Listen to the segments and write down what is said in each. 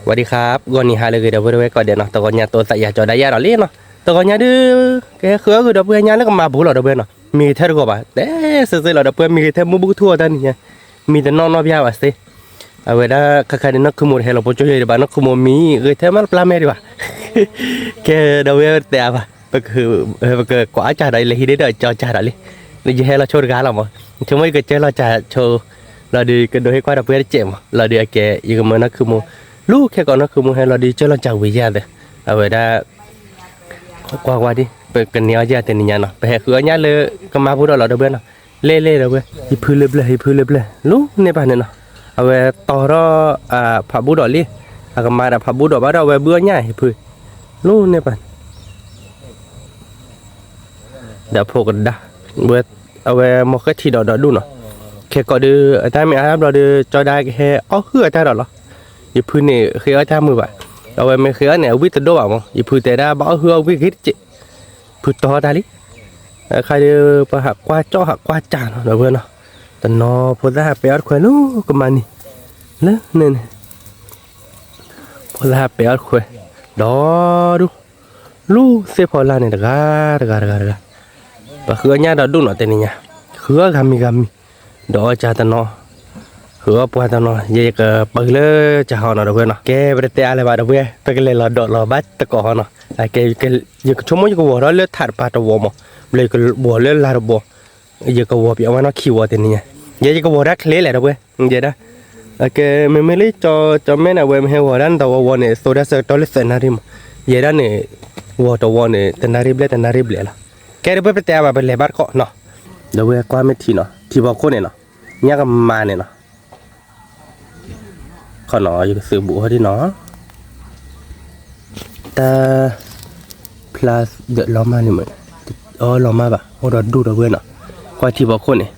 วัสดีครับก่อนนี้หาเลยเดี๋ยวไปก่อนเดี๋ยวเนาะตอนนี้ตัวใส่ยาจอได้ยาเราเล่นเนาะตอนนี้ดื้อแกเขือคือเดี๋ยวเพื่อนยาแล้วก็มาบุหรี่เดี๋ยวเพื่อนเนาะมีเท่าก็บ่แต่สื่อเราเดี๋ยวเพื่อนมีเท่ามุบุทั่วท่านเนี่ยมีแต่น้องๆพี่อาสิเอาไว้ได้ข้าๆนี่นักขโมยให้เราปช่วยดีบ้านนักขโมยมีเท่ามันปลาแม่ดีกว่าแกเดี๋ยวแต่บ่ก็คือกว่าจ่าได้เลยที่ได้จอจ่าได้เลยนี่จะให้เราโชว์กันหรอมั้งช่วงนี้ก็เจอเราจ่าโชว์เราดีก็โดยให้กว่าเราเพื่อนเจ็บเราดีแกยังมันนักขโมยลูกแค่ก่อนนักขโมยให้เราดีเจอเราจ่าวิญญาณเลยเอาไว้ได้กว่าดิเปิดกันเนี้ยจะเต็มเนี่ยเนาะไปให้คืออันนี้เลยก็มาพูดเราเดี๋ยวเพื่อนเนาะเล่เดี๋ยวเพื่อนฮิพื้นเล็บลูกเนี่ยป่ะเนี่ยเนาะเอาไว้ต่อรอผับบูดอลี่อาก็มาแต่ผับบูดอบ้านเราไว้เบื่อง่ายฮิพื้นลูกเนี่ยป่ะเดี๋ยวพวกกันด่าเบื่อเอาไว้มอกที่ดอดูเนาะแค่ก็ดูแต่ไม่อาบเราดูจอได้แค่อ้อคือแต่ดอหรอฮิพื้นนี่คือแต่มือบ่เอาไว้ไม่คือเนี่ยวิตโดบ่มั้งฮิพื้นแต่ได้บ่คือวิกิจพื้นต่อได้ลิใครดูไปหักกว่าจ่อหักกว่าจานเดี๋ยวเพื่อนเนาะแต่นอพอได้ไปอัดควายลูกก็มานี่เลยเนี่ยพอได้ไปอัดควายดอดูลูกเสียพอละเนี่ยดะปะคือเนี่ยดอดูเนาะแต่เนี่ยคือกามีดอจ่าแต่นอคือปวดแต่นอเยก็ไปเลยจะหาเนาะเดี๋ยวเพื่อนเนาะแกไปเตะอะไรบ้างเดี๋ยวเพื่อนไปกันเลยเราดอเราบัดตะกอเนาะแกยังชั่วโมงก็วัวเราเลือดถัดปาตะวัวมั้งเลยก็วัวเลือดลาดวัวยังก็วัวเปียกมันน่าขี้วัวแต่เนี่ยยังก็วัวรักเละแหละเดี๋ยวเพื่อนเดี๋ยวนะแกไม่เลยจอแม่น่ะเว้ยไม่ให้วัวดันแต่วัวเนี่ยโซดาเซอร์ตอลิสเซนาริมเดี๋ยวเนี่ยวัวตัววัวเนี่ยแต่นาริบเลยล่ะแกเดี๋ยวไปเตะมาเป็นเลบัดก็เนาะเดี๋ยวเว้ยกว่าไม่ทีเนาะที่บอกคนเนี่ยเนาะเนี่ยก็มาเนี่ยเนาะขอหนออยู่ซื้อบุเขาที่เนาะแต่plus เดือดร้อนมาเนี่ยเหมือนร้อนมาป่ะโอ้เราดูเราเว้ยเนาะกว่าที่บอกคนเนี่ย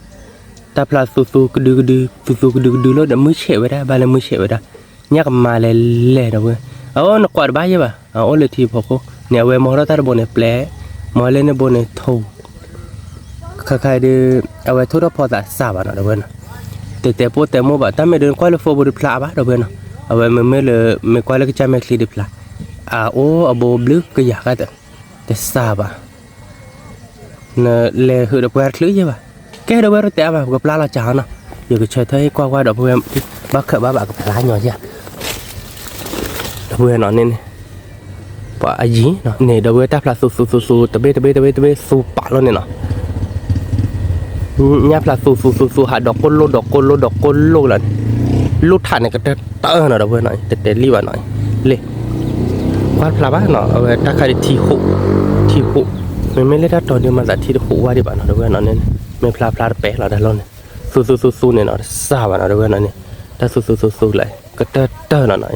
แต่ plus สู้ๆก็ดื้อแล้วเดี๋ยวมือเฉะไว้ได้บ้านเลยมือเฉะไว้ได้เนี่ยก็มาเลยนะเว้ยนักกวาดบ้านใช่ป่ะเลยที่พอเขาเนี่ยเว้ยมองเราตาบนเนี่ยแปลมองเล่นในบนเนี่ยทูใครๆดูเอาไว้ทุกรอบพอจะสาบนะเดี๋ยวเว้ยแต่พอแต่โมบ่ะถ้าไม่เดินควายเลยโฟบุรีพลาบ้ะเดี๋ยวเว้ยเนาะเอาไว้ไม่ควายเลยก็จะไม่คลีดิพลาโบบลึกก็อยากได้แต่ทราบอ่ะเนี่ยเลยคือเดี๋ยวไปหาคลื่นใช่ป่ะแกเดี๋ยวไปรถแต่แบบกับปลาละจานเนาะอยู่ก็เฉยๆกว่าเดี๋ยวไปบักเขยบ้ากับปลาหน่อยจ้ะเดี๋ยวไปนอนนี่ปลาจีเนาะเนี่ยเดี๋ยวไปแต่ปลาสู้ตะเบสู้ปลาแล้วเนี่ยเนาะเนี่ยปลาสู้หาดอกก้นโลเลยลูกถ่านเนี่ยก็เตอเนาะเดี๋ยวไปหน่อยแต่รีบหน่อยเลยว่าพลาบ้านเนาะเอาไว้ถ้าใครทีหุไม่เล่นตอนเดียวมาจากทีหุว่าดีบ้านเนาะเดี๋ยวเนาะเนี่ยไม่พลาเป๊ะเราได้แล้วเนี่ยสู้เนี่ยเนาะทราบเนาะเดี๋ยวเนาะเนี่ยถ้าสู้เลยก็เตอเนาะหน่อย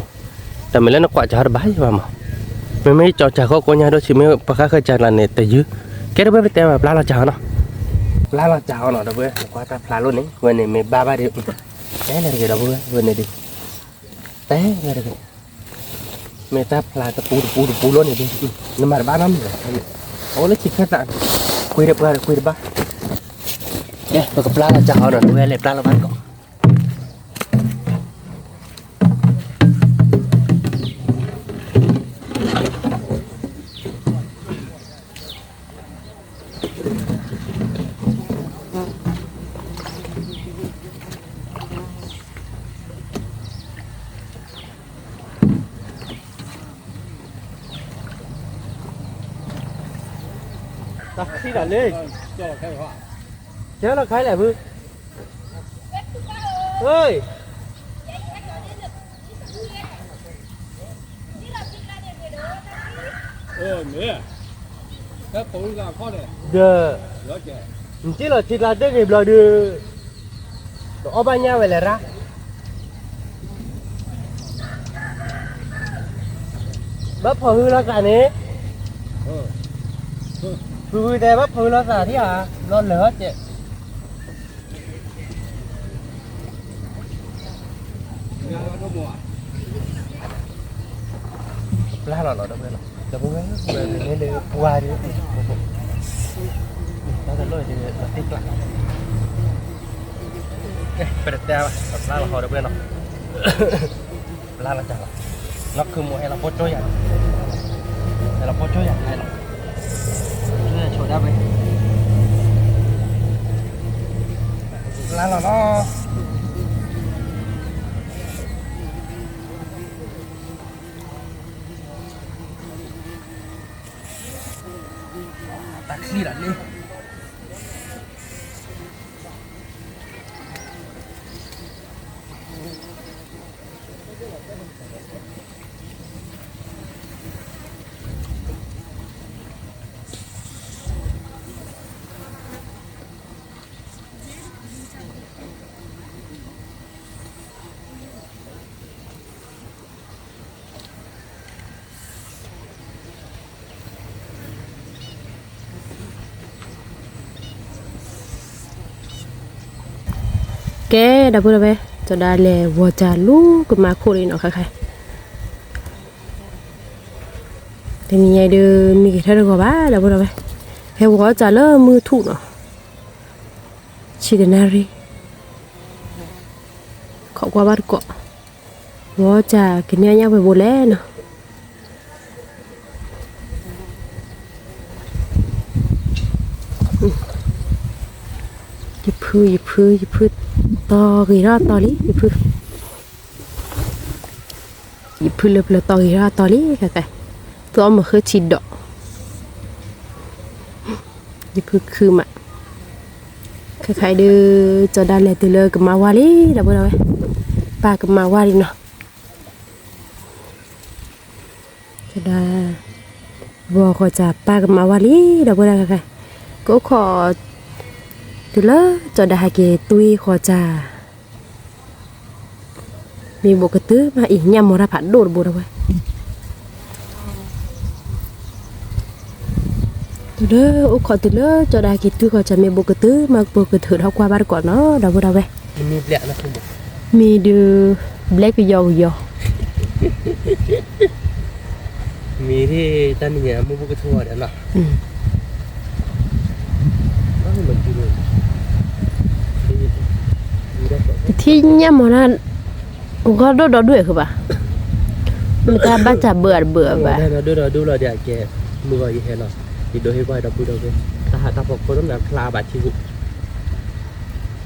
แต่ไม่เล่นกว่าจะหาบ้านใช่ป่ะมั้งไม่จอดจากเขาคนยังด้วยชิไม่ปะค้าเคยจัดละเนี่ยแต่ยื้อแกได้ไปแต่แบบปลาเราจ่าเนาะเนาะเดี๋ยวกว่าถ้าปลาลุ่นนี้วันนี้ไม่บ้าดิแต่เนี่ยเดี๋ยววันนี้ดิแต่เนี่ยเดี๋ยวเมตาปลาตะปูล้นนี่ดิน้ำมันบ้านน้ำเลยโอ้แล้วชิคกี้พายคุยเด็บบ้าเนี่ยตัวกับปลาเราจะเอาหน่อยดูแลปลาเราบ้านก่อนที่ไหนเลยเจ้าเราใครแหละพื้นเฮ้ยเนี่ยแล้วผมจะข้อเนี่ย เด้อ แล้วแก chỉ là thịt là cái là đưa ở bên nhau vậy là ra bắp hư là cả này hư đây bắp hư là cả thế à lo lửa chị lá là nó đâu bên đâu bên này để qua đi nó thật lôi thì nó tích lại cái bẹt teo lá là hồi đâu bên nào lá là chả nó cứ mua hay là bốt trôi à hay là bốt trôi à hay là chỗ đáp ấy là nó taxi đã đi cái đã bữa về cho đã lẹ vừa trả lú cái mà khô đi nó khai khai thì mình nhảy được mình thấy được quá đã bữa về hay vừa trả lỡ mưa thụ nó chỉ cái nari khó qua bắt cọ vừa trả cái này nhau về bồ lẽ nó dịp phư to gì đó to lý dịp phư là to gì đó to lý cái tôi mà khơi chỉ đỏ dịp phư khư mà cái đưa cho đàn này từ lơ cầm màu lý là bữa đâu ba cầm màu đi nè cho đà vừa khỏi trả ba cầm màu lý là bữa đâu cái cố khó từ lỡ cho đại cái tui khó trà mình bộ cái thứ mà ý nhầm một ra phản đồ bộ đâu vậy từ đó ô khó từ lỡ cho đại cái tui khó trà mình bộ cái thứ mà bộ cái thử học qua ba quả nó đâu bộ đâu vậy mình lẹ nó không được mình đưa black cái dầu mình thì ta nhớ mua cái thua đấy nè mình chưa được thì nhầm một ra có đó đuổi không bà người ta bắt trả bữa vậy nó đưa là để cái mưa gì hết rồi thì đôi hay quay đập bự đâu vậy ta hạ ta phục có lắm là pha bát chi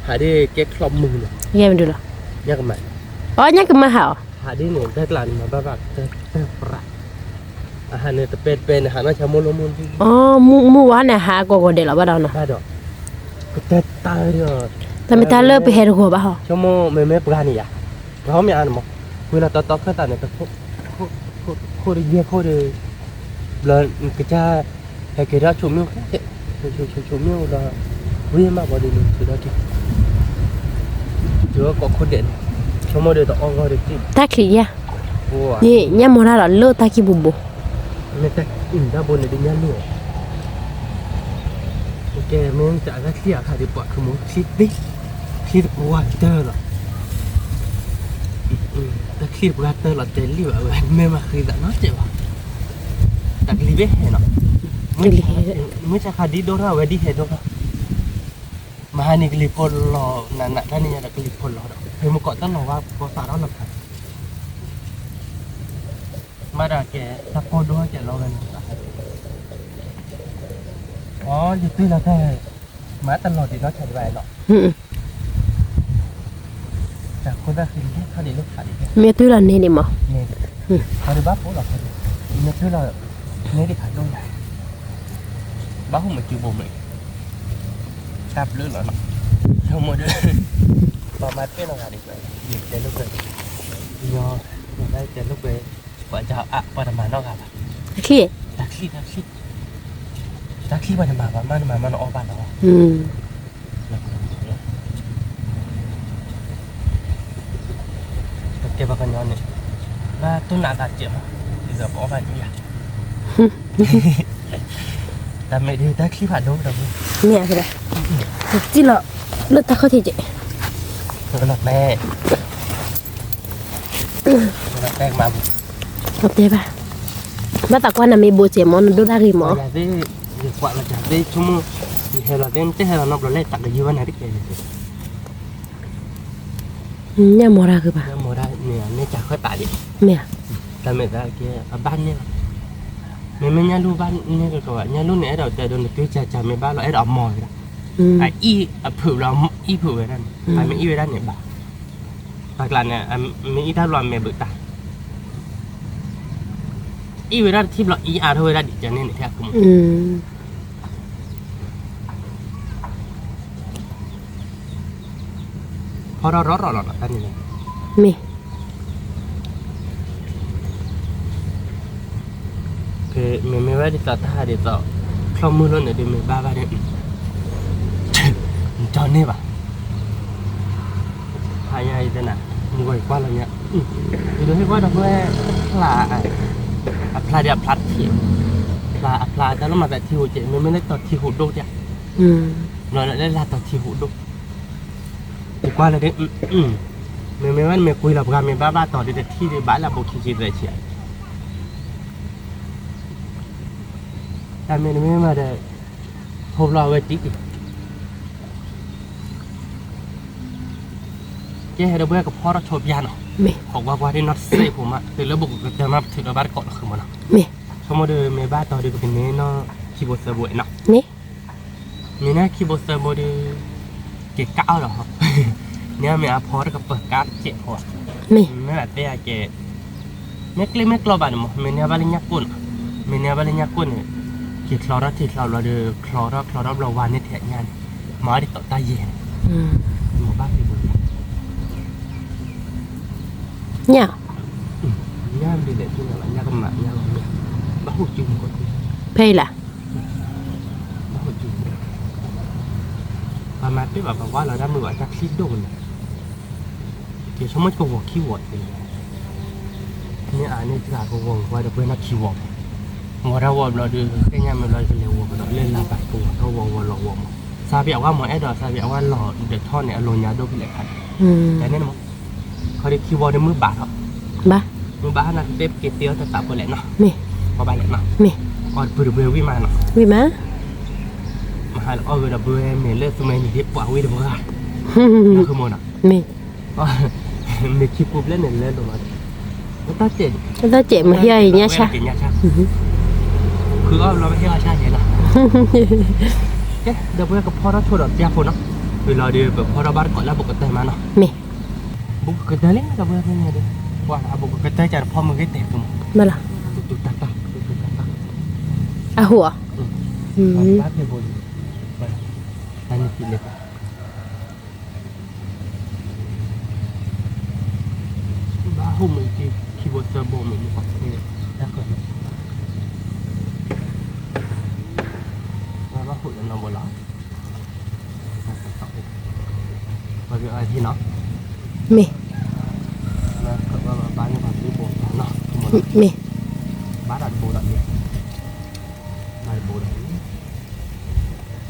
hạ đi cái klom mừng này nghe mình được rồi nhắc mày nhắc cái mà hảo hạ đi này cái là mà ba bạc hạ này tập bên hạ nó chăm môn mua quá này hạ có để là bắt đầu nè ba đó cái tết tay rồiแต่ไม่ตาเลิกไปเฮโร่ป่ะฮะ ชั่วโมงไม่ปราณีอ่ะเขาไม่อ่านมั้งเวลาต่อขึ้นตาเนี่ยโคตรเยี่ยโคตรเลยก็จะให้เกิดชุ่มมิ้วชุ่มมิ้วแล้ววิ่งมาบริเวณสุดยอดที่เจอก็คนเด่นชั่วโมงเดียวต่อองก็ได้ที่ ตาขี้ยะ ว้า นี่ยามอราละเลิกตาขี้บุบ ไม่แต่ด้านบนเนี่ยดิยันเนี่ยแกมึงจะก็เสียค่ะดีกว่าคือมึงคิดดิคิดว่าเจอหรอแต่คิดว่าเจอหรอเจอรีบอะไรไม่มาคือแต่น้อยเจ็บอ่ะแต่รีบเห็นหรอไม่ใช่คดีโดนเราเวดีเห็นด้วยมาให้นี่กลิปคนรอนั่นน่ะท่านนี่จะกลิปคนรอเฮ้ยเมื่อก่อนต้องรอว่าภาษาเราหนักมาด่าแกตะโกนด้วยแกรอกันอ๋ออยู่ตื้อแล้วแค่มาตลอดดีเนาะแข็งแรงเนาะจากคนละคือเขาดีลูกขาดี เมียตื้อละนี่นี่มั้ง เนี่ยเขาดีบ้าโป๊ะหรอเขาดีเนี่ยตื้อเราเนี่ยดีขายด้วยบ้าหุ่มมาจูบผมเลยชาบเลือดเหรอทั้งหมดเลยประมาณเป็นอะไรดีกว่าเจนลูกเลยยอได้เจนลูกเลยกว่าจะอะประมาณนอกครับ ขี้ ตักขี้มันมามันออกบ้านเนาะเก็บกันย้อนเนี่ยว่าต้นหนาตาเจ็บที่จะออกบ้านนี่แต่ไม่ดีตักขี้ผ่านโดนแต่ไม่ เนี่ยคือจีละเลิกตาเขาทีเจ ก็หลับแม่มา เอาเตะป่ะบ้าตะกวันน่ะมีโบเจมอนดูได้กี่หมอ อย่าได้อย่ากว่าเราจะได้ชั่วโมงที่เราเล่นที่เรานอกเราเล่นตักกันยี่วันไหนที่เกิด เนี่ยมอราคือป่ะ เนี่ยโมได้เนี่ยเนี่ยจากค่อยตายดิ เนี่ย ta mẹ ta kia ở ban nha mẹ nhà lu ban nha cái gọi nhà lu này đầuแต่โดนตื้อจ่าแม่บ้านเราไอ้ดอกมอยนะอีผือเราอีผือไว้นั่นไอ้ไม่อีไว้ด้านเนี่ยบ่าปากหลังเนี่ยไม่อีด้านรอนแม่บึกตาอีไว้ด้านที่เราอีอาร์เท่าไว้ด้านดิจันเนี่ยแท้กูพอเราร้อนๆกันนี่เลยมี me va di tata di to klo mu lo ne di me ba de cho ne ba hai ai thế nào ngồi qua là nhá đi đến qua đó là dia plat thiệp là đó mà tại thiêu chị mình mới lấy tọt thiêu hụt đô chứ rồi lại lấy là tọt thiêu hụt đô đi qua là đấy mình cùi lập gà mình ba tọt đi để thi đi bãi là bộ kỳ gì vậy chị tại mình mà để hôm lo về tí kì cái hệ thống cái phó nó chụp gian àของว่าที่น็อตเซ่ผมอ่ะคือระบบจะมาถึงระบาดเกาะคือมันอ่ะสมมติเมบ้าต่อดีเป็นนี้เนาะคีย์บอร์ดเซอร์บวยเนาะนี่นะคีย์บอร์ดเซอร์บวยเกะก้าวหรอเนี่ยมีอาพอร์ตกับเปิดการ์ดเจ็บหัวไม่แบบเตะเกะไม่กลิ้มไม่กลัวบ้านมั้งไม่เนี่ยบ้านเลี้ยงกุนไม่เนี่ยบ้านเลี้ยงกุนเนี่ยเกะคลอร์ที่เราเดือคลอร์เราวานนี่แทนงานมาดิต่อตาเย็นหมู่บ้านที่บุญnhá nhá đi để tôi là nhá con mẹ nhá con mẹ bắt hụt chung con phê là bắt hụt chung mà biết bảo quá là ra mưa ở chắc xít đồn kiểu số mấy con vọt khí vọt thì nên nên cả con vọt qua được bên nó khí vọt ngoài ra vọt là đưa cái nhà mình là cái lều vọt nó lên là bạch vọt nó vọt lò vọt sao bị qua mọi đó sao bị qua lò để thon này lò nhà đâu bị lại thành cái nên màเขาได้คีย์บอร์ดในมือบาทครับมือบาทนะเด็บเกตียวแต่ตับไปแล้วเนาะพอไปแล้วเนาะก่อนเปิดเบลวิมาเนาะมาหาแล้วเวลาเบลเมลเลอร์สมัยนี้เด็บปวดวิดมือค่ะนี่คือโมนะมีคีย์ปุ๊บเล่นเล่นลงมาแล้วตาเจ็บมาเฮียอย่างเงี้ยใช่คือเราไม่เฮียใช่ไหมล่ะเดี๋ยวเพื่อนกับพ่อเราช่วยเราเจ้าคนเนาะเวลาเดี๋ยวแบบพ่อเราบ้านก่อนแล้วปกติมาเนาะbuku kedai ni tak boleh ni ada. Wah, buku kedai cara pom kita tu. Malah. Tutup tata. Ahu ah. Apa dia boleh? Baik. Tanya pilih. Bahu mesti keyboard turbo ni pakai. Dah kan. Bahu yang nak bola. Bagi ai thì nó mì mì bát đặt bồ đặt nhỉ này bồ đặt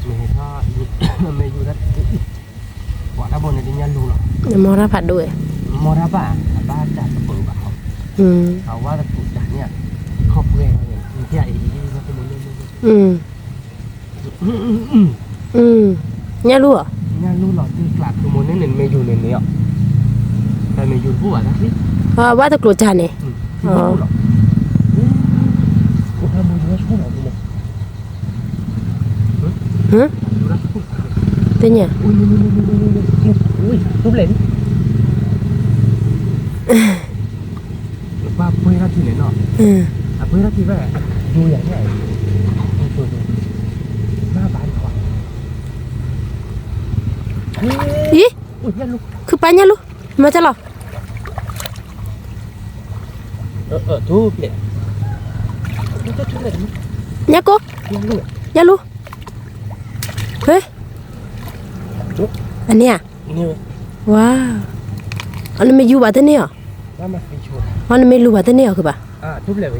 mì tho mì du đất quả đã bồ này đi nhăn luôn rồi mò ra phạt đuổi mò ra bà chả có bự bảoเขาว่าจะถูกจัดเนี่ยครอบเวรเลยที่ไอ้นี่มันก็มันnhá luôn à nhá luôn làที่กลับคือมันเนี่ยไม่อยู่ในนี้อ่ะแต่ไม่อยู่ผู้อ่ะนะพี่ว่าตะกรุดจานเนี่ยอ๋อโอ้ทำมือช่วยช่วยหน่อยดิฮะเตี้ยอุ้ยทุบเหลนว่าเพื่อนที่ไหนเนาะเพื่อนที่ว่าดูอย่างไรดูหน้าบ้านเขาอีคือไปเนี่ยลูกมาจะหรอทุบเหลนnhá cô nhá lu thế anh nè wow anh mới du bà thế này à anh mới lu bà thế này à cơ bàทุบเหลน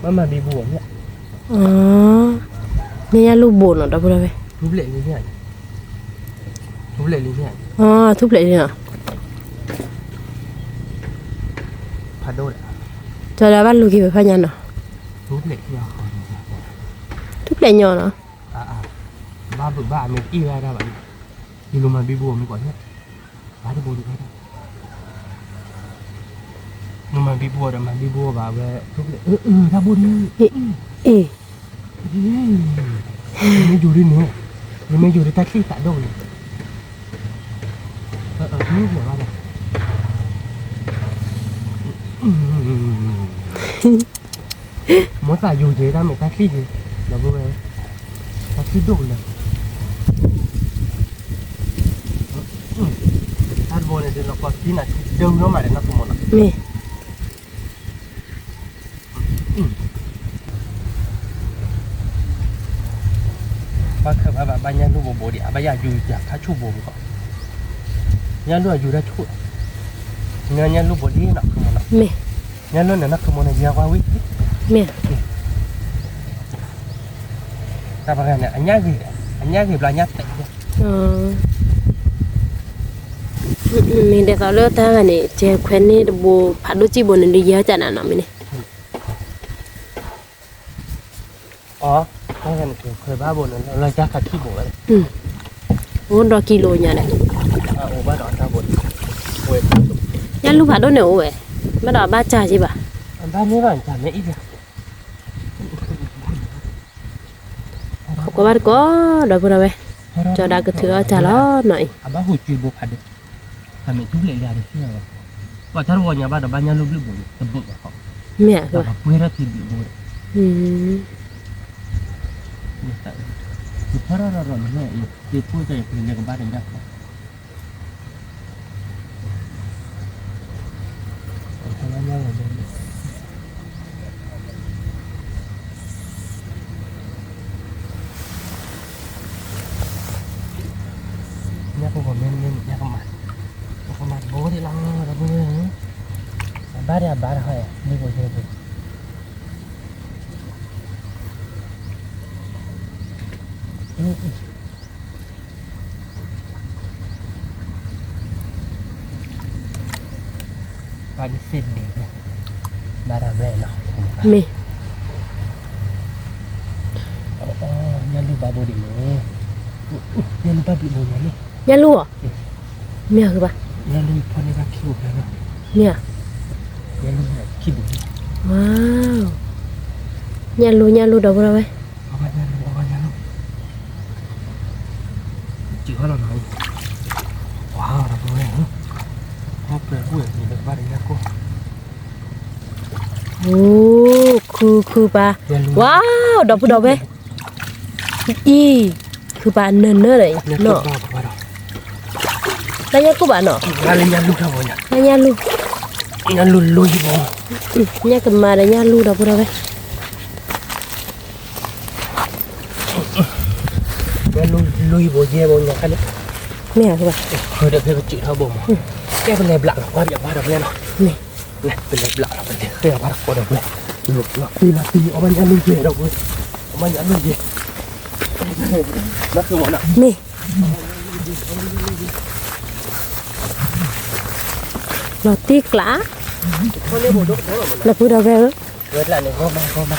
vậy mà bị buồn vậy nghe lu buồn ở đâu vậyทุบเหลนnhư thế nàyทุบเหลนnhư thế này thúc lại đi nào phá đôi cho đã bắt lu kì phải phá nhăn nào thúc lại nhỏ thúc lại nhỏ nào ba bữa ba mình kia ra bạn đi luôn mà bị buồn mới quả nhất ba đi buồn được บีบัวเดี๋ยวมันบีบัวแบบว่าทุกถ้าบุญ เอ๊ะ ไม่อยู่ด้วยเนื้อยังไม่อยู่ในแท็กซี่ตะโดนนี่เหรอวะเนี่ยมดสายอยู่เฉยๆทำเหมือนแท็กซี่เลยเราก็เลยแท็กซี่โดนเลยถ้าโดนเนี่ยเดี๋ยวเราก็ที่น่ะเดิมเข้ามาเลยนะคุณมดนะ แม่ ว่าคือว่าบ้านยันลูกโบดิบ้านยาอยู่อยากถ้าชูโบก่อนยันลูกอยู่ได้ชูเงินยันลูกโบดีนะคุณมดนะ แม่ ยันลูกเนี่ยนักคุณมดเนี่ยยากว่าวิ แม่ แต่บางอย่างเนี่ยอันยากคือปลายากแต่ อ๋อมีเด็กเขาเลือกทางอันนี้เจ้าแควนนี่ตะบูผัดดูจีบนนี่เยอะจังนะน้องมินี่ อ๋อถ้ากันเคยบ้าบนเราจะขัดขี้โบเลย โอ้ดอกกิโลเนี่ยแหละ โอ้บ้าดอนท่าบนโอ้ย ยันลูกผัดดูเนี่ยโอ้ยมาดอกบ้าจ่าใช่ปะ บ้านนี้บ้านจานเนี่ยอีกอ่ะ เขาก็ว่าก็ดอกบัวเว้ยจอดากระเถือจ่าล้อหน่อย บ้าหุ่ยจีโบขัดเด็กทำให้ทุกเรื่องได้ที่ไหนว่าถ้าวันนี้บ้านบ้านยันลูกโบจะบุกเขา แม่คือว่า เพื่อที่จะโบ คือพระราชเนี่ยคือผู้ใจเป็นในกบ้านยักษ์ทำงานยังไงเนี่ยผมเน้นเนี่ยก็มาโบ้ที่ลังเราเพื่อนบ้านอะไรนี่ก็เยอะบ้านเส้นเด็กเนี่ยบ้านอะไรเนาะ แม่ ยันลูกบาบูดิโมยันลูกบาบิโมนี่ ยันลูกอ่ะแม่คือปะ ยันลูกพอในบ้านคิวแล้วเนาะ แม่ ยันลูกคิดดู ว้าวยันลูกดอกบัวเว้ย เอาไปยันลูกจืดเขาเราหน่อยว้าวเราดูเลยพ่อเปลือกผู้ใหญ่ในบ้านยักษ์ก็ โอ้คือปะว้าวดอกบัวเว้ยอีคือปะเนินเลย เนี่ย เนาะ ก็บ้าเรา แล้วยันกูปะเนาะ บ้านยันลูกเท่าไหร่เนี่ย แล้วยันลูก ยันลูกลุยโม เนี่ยกันมาแล้วยันลูกดอกบัวเว้ย ยันลูกลุยโมเย่โมเนี่ยกันเนี่ย แม่คือปะ เคยเด็กเคยจืดเท่าบ่มแกเป็นเล็บหลักว่าอย่าบ้าเราเนี่ยเนาะ นี่ เนี่ยเป็นเล็บหลักเราเป็นเด็กเคยบ้าเราเราเนี่ยลูกตีเอามันยันลูกเย่เราเลยเอามันยันลูกเย่นั่นคือวันน่ะ นี่เราตีกล้า คนนี้บุดุเขาเหรอมัน เราพูดเอาไปเออ เวลาเนี่ยเขามา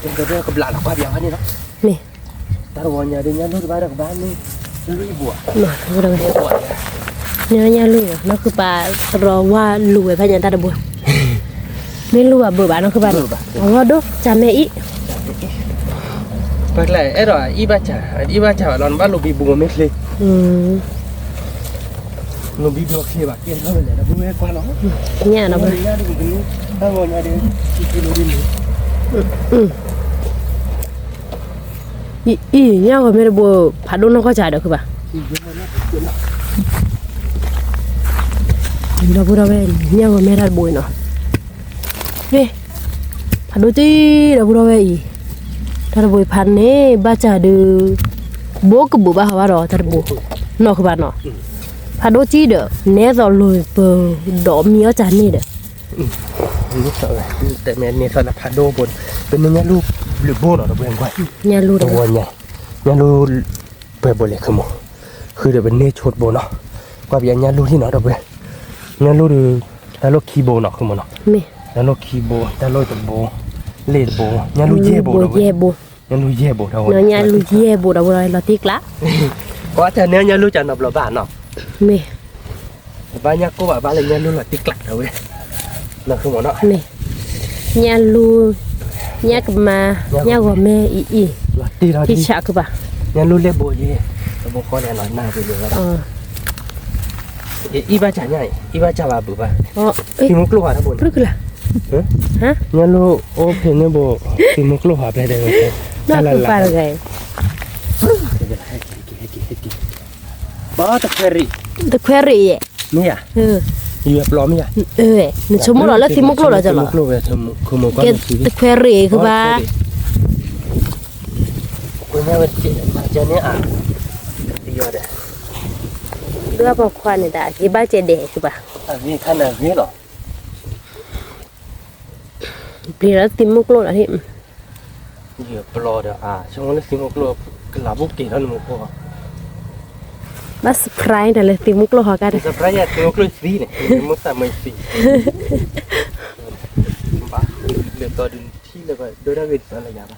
เป็นกระเบื้องกับหลานกว่าเดียวนี่เนาะ นี่ แต่วันนี้เดี๋ยวนู้นบ้านกับบ้านนี่ลุยบัว มาพูดเอาไป เนี่ยบัว เนี่ยลูกnóคือปลารอว่าลูกไอ้พญาตาดบัวไม่รู้ว่าเบื่อบ้านnóคือบ้านอ๋อดูจำแม่อี บางแหล่ไอ้ดอกอีบ้าจ่าหลอนบ้านลูกบีบัวไม่เคย ลูกบีบัวเคยบ้าเกี่ยนเท่าไหร่แล้วบัวกว่าเนาะ เนี่ยนะ บั บั ว ว เนี่ยดูกันนี่ถ้าวันนี้เดี๋ยวกินลูกดิน อีเนี่ยก็ไม่ได้บัวผัดดูน้องก็จ่ายเด้อคือป่ะเราพูดเอาไปเนี่ยก็ไม่ได้บัวเนาะนี่ผัดดูจีเราพูดเอาไปอีถ้าบัวพันนี่บ้าจ่าดูบัวกับบัวบ้าว่าหรอถ้าบัวเนาะคือบ้านเนาะผัดดูจีเด้อเนี่ยเราเลยเปิดดอกมีอาจารย์นี่เด้อ นี่ต่อเลยแต่แม่เนี่ยสลับพัดโดบนเป็นเนี่ยลูกหรือโบนหรอตัวเองไว้ เนี่ยรู้ ตั เด้ ว อ เนี่ยลูกเปิดบนเลยคือหมคือเดี๋ยวเป็นเนื้อชดโบเนาะกว่าเป็นเนี่ยลูกที่เนาะตัวเองเนี่ยลูกดูแล้วลูกคีโบเนาะคือหมเนาะ แม่ แล้วลูกคีโบแล้วลูกตัวโบเลดโบเนี่ยลูกเย่โบตัวเอง เย่โบ เนี่ยลูกเย่โบเท่า เนาะเนี่ยลูกเย่โบดเอาไว้เราติกละ ก็แต่เนี่ยลูกจะนับระบาดเนาะ แม่ banyak ko ba le nya lu la tiklat da we na khu mo no นี่ญาลูญากับมาญากับแม่อี la ti ra ที่ di ฉะคือป่ะ nya lu le bo ye bo ko le no na be le อ๋อ i ba cha nya i ba cha ba bu ba อ๋อเอ้ย ti mo klo ha da bo พรึกล่ะ ฮะ nya lu o phe ne bo ti mo klo ha ble de we น่าคือปลาอะไร ba ta ferry ตะแควรีอ่ะ ni ya เออ yu ya plo mi ya เออนี่สมมุติแล้วที่มุกโลแล้วจ้ะเหรอ mo klo we ta mo ko mo เก ba si ตะแควรีคือป่ะ ko nya we cha ne a ti yo de เรือบ่ควานนี่ดาที่บ้านเจเดคือป่ะ a vi kana vi lo พี่แล้วที่มุกโลแล้วที่ yu plo de a chong le si mo klo la bu ki lo mo ko บัสไพรส์นั่นเลยที่มุกโลหอกัน sa praia ti mo klo si ne mo sa mai si ba le to din ti le ba do da ge sa la ya ba